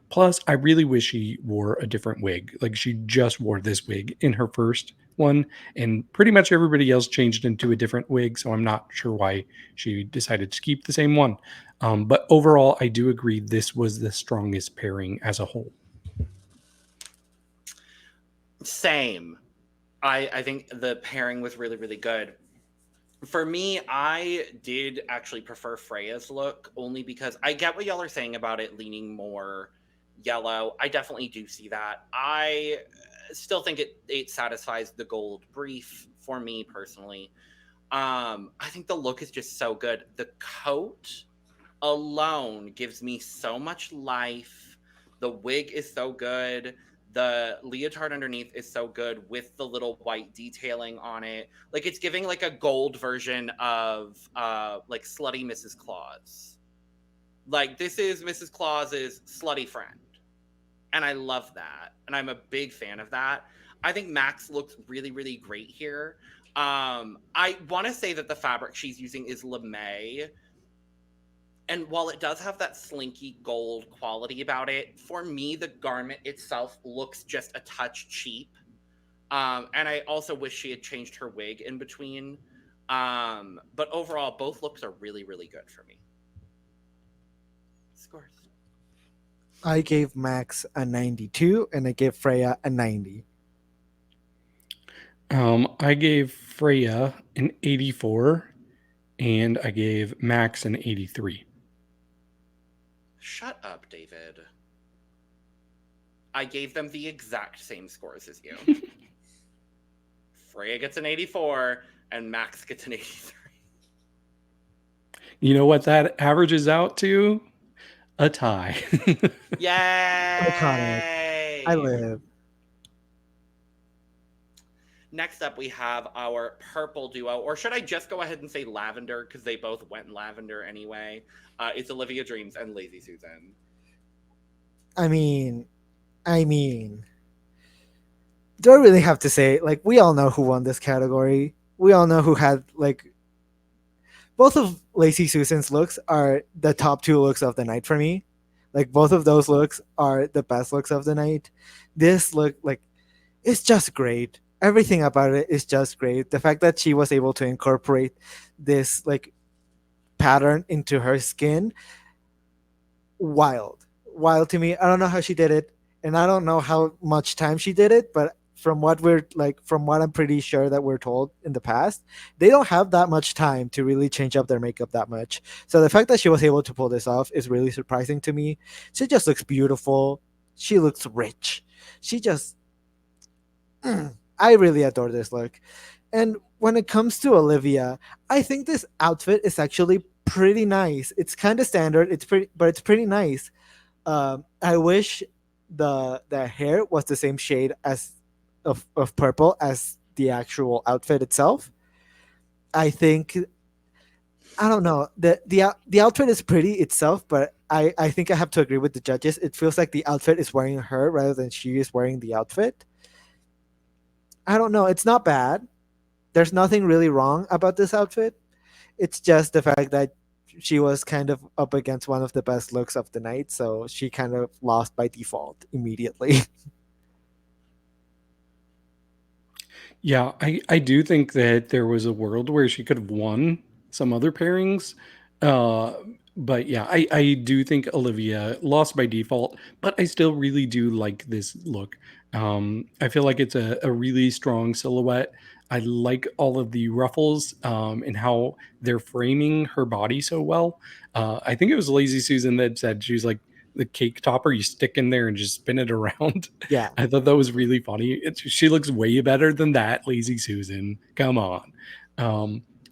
Plus, I really wish she wore a different wig. Like, she just wore this wig in her first one, and pretty much everybody else changed into a different wig, so I'm not sure why she decided to keep the same one. But overall, I do agree this was the strongest pairing as a whole. Same. I think the pairing was really, really good. For me, I did actually prefer Freya's look, only because I get what y'all are saying about it leaning more yellow. I definitely do see that. I still think it satisfies the gold brief for me personally. I think the look is just so good. The coat alone gives me so much life. The wig is so good. The leotard underneath is so good with the little white detailing on it. Like it's giving like a gold version of like slutty Mrs. Claus. Like this is Mrs. Claus's slutty friend. And I love that. And I'm a big fan of that. I think Max looks really, really great here. I want to say that the fabric she's using is lame. And while it does have that slinky gold quality about it, for me, the garment itself looks just a touch cheap. And I also wish she had changed her wig in between. But overall, both looks are really, really good for me. Scores. I gave Max a 92 and I gave Freya a 90. I gave Freya an 84 and I gave Max an 83. Shut up, David. I gave them the exact same scores as you. Freya gets an 84 and Max gets an 83. You know what that averages out to? A tie. Yay! I live. Next up, we have our purple duo, or should I just go ahead and say lavender because they both went lavender anyway? It's Olivia Dreams and Lazy Susan. I mean, do I really have to say, like, we all know who won this category. We all know who had, like, both of Lazy Susan's looks are the top two looks of the night for me. Like, both of those looks are the best looks of the night. This look, like, it's just great. Everything about it is just great. The fact that she was able to incorporate this, like, pattern into her skin, wild to me. I don't know how she did it, and I don't know how much time she did it, but from what I'm pretty sure that we're told in the past, they don't have that much time to really change up their makeup that much. So the fact that she was able to pull this off is really surprising to me. She just looks beautiful. She looks rich. She just I really adore this look. And when it comes to Olivia, I think this outfit is actually pretty nice. It's kind of standard. But it's pretty nice. I wish the hair was the same shade as of purple as the actual outfit itself. I think I don't know. The outfit is pretty itself, but I think I have to agree with the judges. It feels like the outfit is wearing her rather than she is wearing the outfit. I don't know. It's not bad. There's nothing really wrong about this outfit. It's just the fact that she was kind of up against one of the best looks of the night, so she kind of lost by default immediately. Yeah, I do think that there was a world where she could have won some other pairings. Uh, but yeah, I do think Olivia lost by default, but I still really do like this look. I feel like it's a really strong silhouette. I like all of the ruffles and how they're framing her body so well. I think it was Lazy Susan that said she was like the cake topper you stick in there and just spin it around. Yeah. I thought that was really funny. She looks way better than that, Lazy Susan. Come on.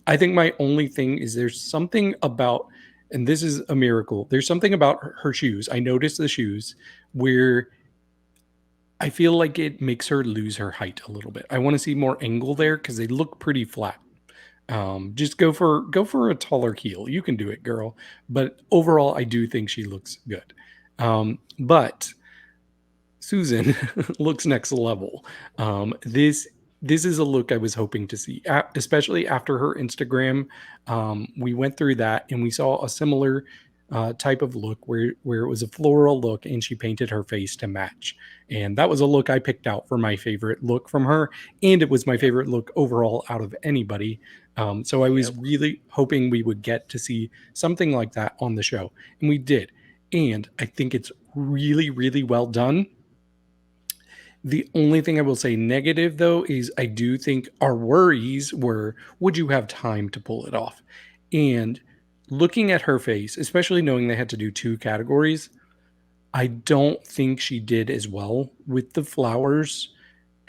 I think my only thing is there's something about, and this is a miracle, there's something about her shoes. I noticed the shoes where I feel like it makes her lose her height a little bit. I want to see more angle there because they look pretty flat. Just go for a taller heel. You can do it, girl. But overall, I do think she looks good. But Susan looks next level. This is a look I was hoping to see, especially after her Instagram. We went through that and we saw a similar type of look where it was a floral look and she painted her face to match. And that was a look I picked out for my favorite look from her. And it was my favorite look overall out of anybody. So I was really hoping we would get to see something like that on the show. And we did. And I think it's really, really well done. The only thing I will say negative, though, is I do think our worries were, would you have time to pull it off? And looking at her face, especially knowing they had to do two categories, I don't think she did as well with the flowers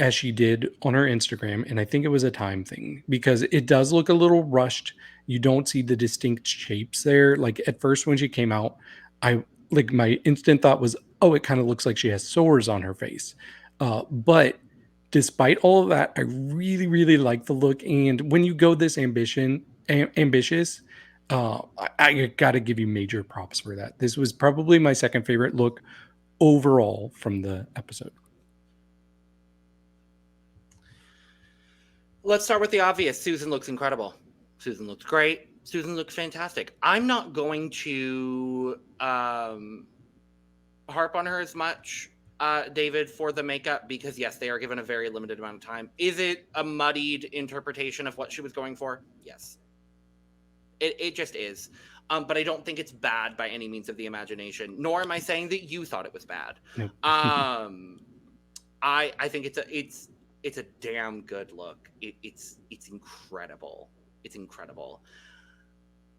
as she did on her Instagram. And I think it was a time thing because it does look a little rushed. You don't see the distinct shapes there. Like at first when she came out, I like my instant thought was, oh, it kind of looks like she has sores on her face. But despite all of that, I really, really like the look. And when you go this ambitious, I got to give you major props for that. This was probably my second favorite look overall from the episode. Let's start with the obvious. Susan looks incredible. Susan looks great. Susan looks fantastic. I'm not going to harp on her as much, David, for the makeup because, yes, they are given a very limited amount of time. Is it a muddied interpretation of what she was going for? Yes. It just is. But I don't think it's bad by any means of the imagination, nor am I saying that you thought it was bad. Nope. I think it's a damn good look. It's incredible. It's incredible.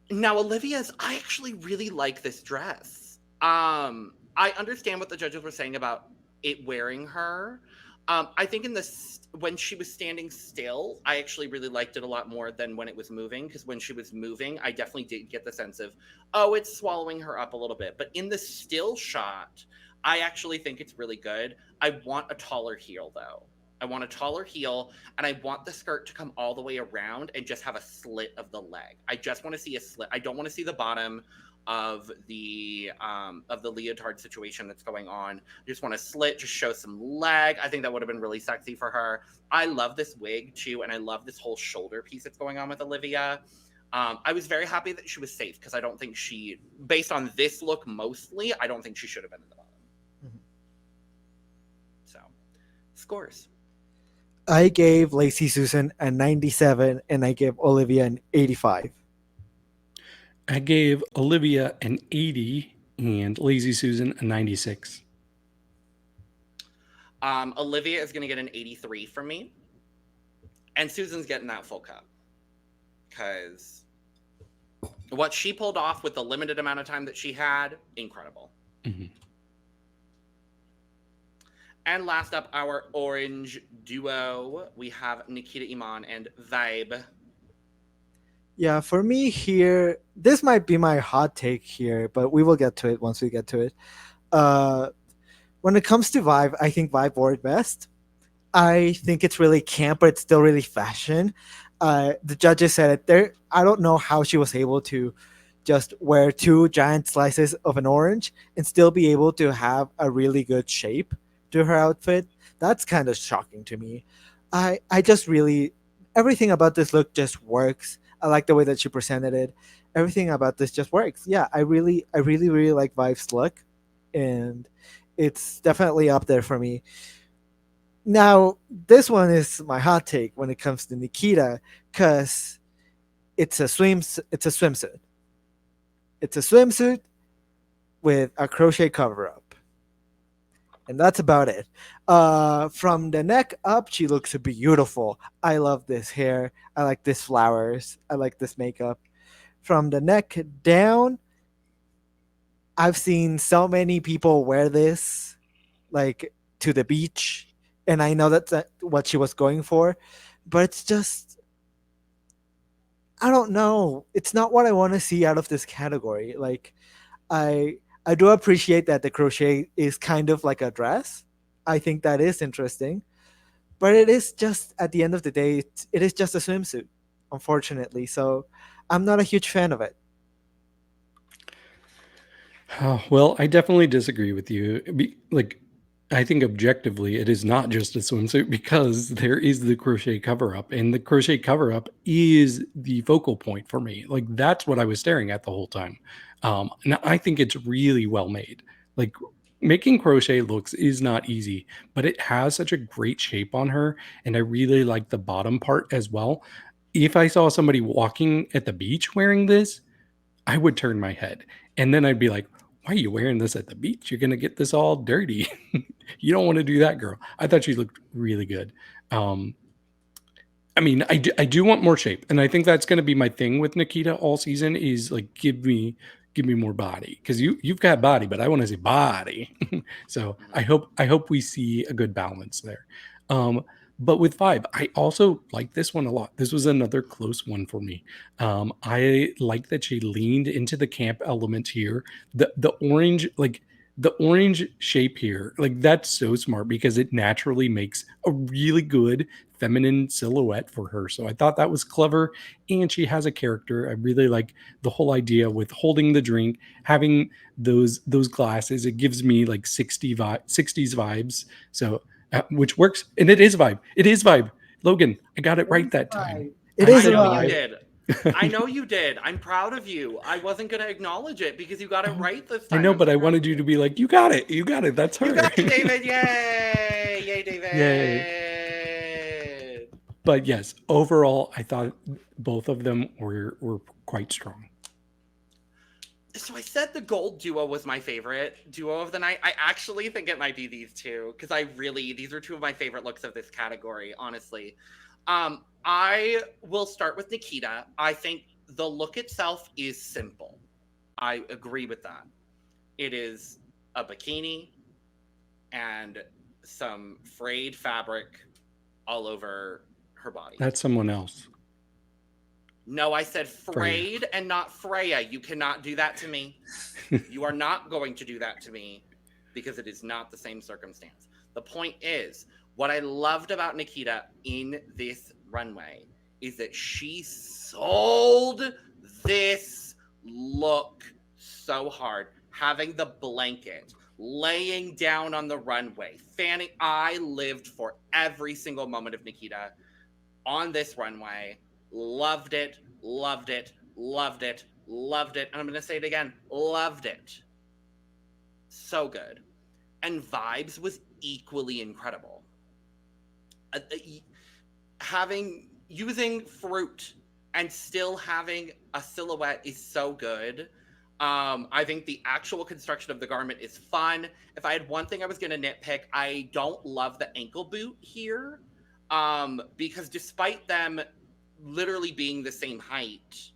Now, Olivia's, I actually really like this dress. I understand what the judges were saying about it wearing her. I think when she was standing still, I actually really liked it a lot more than when it was moving, because when she was moving, I definitely did get the sense of, oh, it's swallowing her up a little bit. But in the still shot, I actually think it's really good. I want a taller heel, though. I want a taller heel, and I want the skirt to come all the way around and just have a slit of the leg. I just want to see a slit. I don't want to see the bottom of the leotard situation that's going on. I just want a slit, just show some leg. I think that would have been really sexy for her. I love this wig too, and I love this whole shoulder piece that's going on with Olivia. I was very happy that she was safe because I don't think she, based on this look mostly, I don't think she should have been in the bottom. Mm-hmm. So, scores. I gave Lazy Susan a 97 and I gave Olivia an 85. I gave Olivia an 80 and Lazy Susan a 96. Olivia is going to get an 83 from me. And Susan's getting that full cup. Because what she pulled off with the limited amount of time that she had, incredible. Mm-hmm. And last up, our orange duo. We have Nikita, Iman, and Vybe. Yeah, for me here, this might be my hot take here, but we will get to it once we get to it. When it comes to Vybe, I think Vybe wore it best. I think it's really camp, but it's still really fashion. The judges said it there. I don't know how she was able to just wear 2 giant slices of an orange and still be able to have a really good shape to her outfit. That's kind of shocking to me. I just really, everything about this look just works. I like the way that she presented it. Everything about this just works. Yeah, I really like Vybe's look, and it's definitely up there for me. Now, this one is my hot take when it comes to Nikita, because it's a swimsuit. It's a swimsuit with a crochet cover-up. And that's about it. From the neck up, she looks beautiful. I love this hair. I like these flowers. I like this makeup. From the neck down, I've seen so many people wear this, like, to the beach. And I know that's what she was going for. But it's just, I don't know. It's not what I want to see out of this category. Like, I do appreciate that the crochet is kind of like a dress. I think that is interesting. But it is just, at the end of the day, it is just a swimsuit, unfortunately. So I'm not a huge fan of it. Well, I definitely disagree with you. I think objectively, it is not just a swimsuit because there is the crochet cover-up, and the crochet cover-up is the focal point for me. Like, that's what I was staring at the whole time. And I think it's really well made. Like, making crochet looks is not easy, but it has such a great shape on her, and I really like the bottom part as well. If I saw somebody walking at the beach wearing this, I would turn my head, and then I'd be like, why are you wearing this at the beach? You're going to get this all dirty. You don't want to do that, girl. I thought she looked really good. I mean, I do want more shape. And I think that's going to be my thing with Nikita all season is like, give me give me more body, because you've got body, but I want to see body. So I hope we see a good balance there. But with Vybe, I also like this one a lot. This was another close one for me. I like that she leaned into the camp element here. The orange, like the orange shape here, like that's so smart because it naturally makes a really good feminine silhouette for her. So I thought that was clever, and she has a character. I really like the whole idea with holding the drink, having those glasses. It gives me like 60s vibes. So which works, and it is Vybe. It is Vybe. Logan, I got it right that time. It is I a know vibe. you did. I know you did. I'm proud of you. I wasn't going to acknowledge it because you got it right this I time. know, I'm but so I proud wanted of you to be like, you got it. You got it. That's her. You got it, David. Yay! Yay, David. Yay. But yes, overall, I thought both of them were quite strong. So I said the gold duo was my favorite duo of the night. I actually think it might be these two because these are two of my favorite looks of this category, honestly. I will start with Nikita. I think the look itself is simple. I agree with that. It is a bikini and some frayed fabric all over her body. That's someone else. No, I said frayed and not Freya. You cannot do that to me. You are not going to do that to me because it is not the same circumstance. The point is, what I loved about Nikita in this runway is that she sold this look so hard. Having the blanket, laying down on the runway, fanning. I lived for every single moment of Nikita on this runway. Loved it, loved it, loved it, loved it. And I'm going to say it again. Loved it. So good. And Vibes was equally incredible. Using fruit and still having a silhouette is so good. I think the actual construction of the garment is fun. If I had one thing I was going to nitpick, I don't love the ankle boot here. Because despite them literally being the same height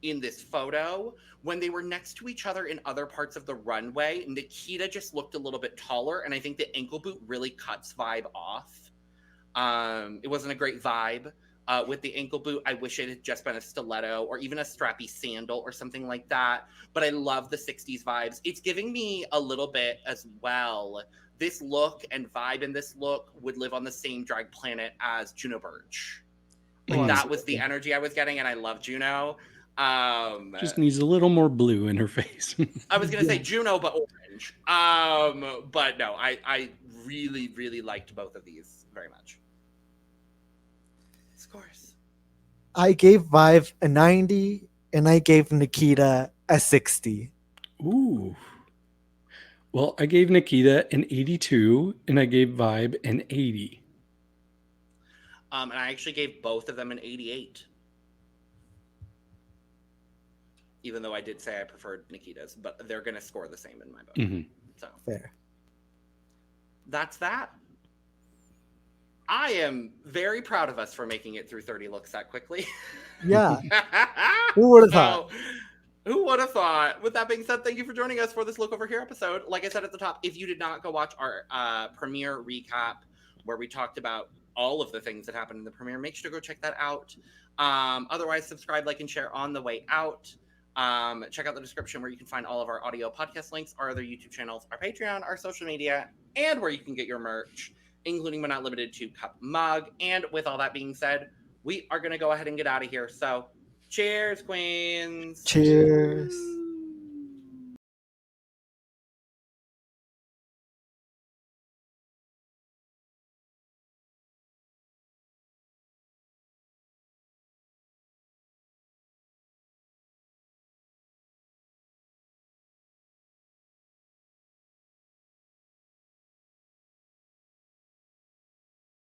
in this photo, when they were next to each other in other parts of the runway, Nikita just looked a little bit taller, and I think the ankle boot really cuts Vybe off. It wasn't a great vibe with the ankle boot. I wish it had just been a stiletto or even a strappy sandal or something like that. But I love the 60s vibes. It's giving me a little bit as well. This look and vibe in this look would live on the same drag planet as Juno Birch. Like, that was the energy I was getting, and I love Juno. Just needs a little more blue in her face. I was going to say Juno, but orange. But no, I really, really liked both of these very much. Scores. I gave Vybe a 90, and I gave Nikita a 60. Ooh. Well, I gave Nikita an 82, and I gave Vybe an 80. And I actually gave both of them an 88. Even though I did say I preferred Nikita's, but they're going to score the same in my book. Mm-hmm. So fair. That's that. I am very proud of us for making it through 30 looks that quickly. Yeah. Who would have thought? Who would have thought? With that being said, thank you for joining us for this Look Over Here episode. Like I said at the top, if you did not go watch our premiere recap where we talked about all of the things that happened in the premiere, make sure to go check that out. Otherwise, subscribe, like, and share on the way out. Check out the description where you can find all of our audio podcast links, our other YouTube channels, our Patreon, our social media, and where you can get your merch, including but not limited to cup mug. And with all that being said, we are going to go ahead and get out of here. So cheers, queens. Cheers.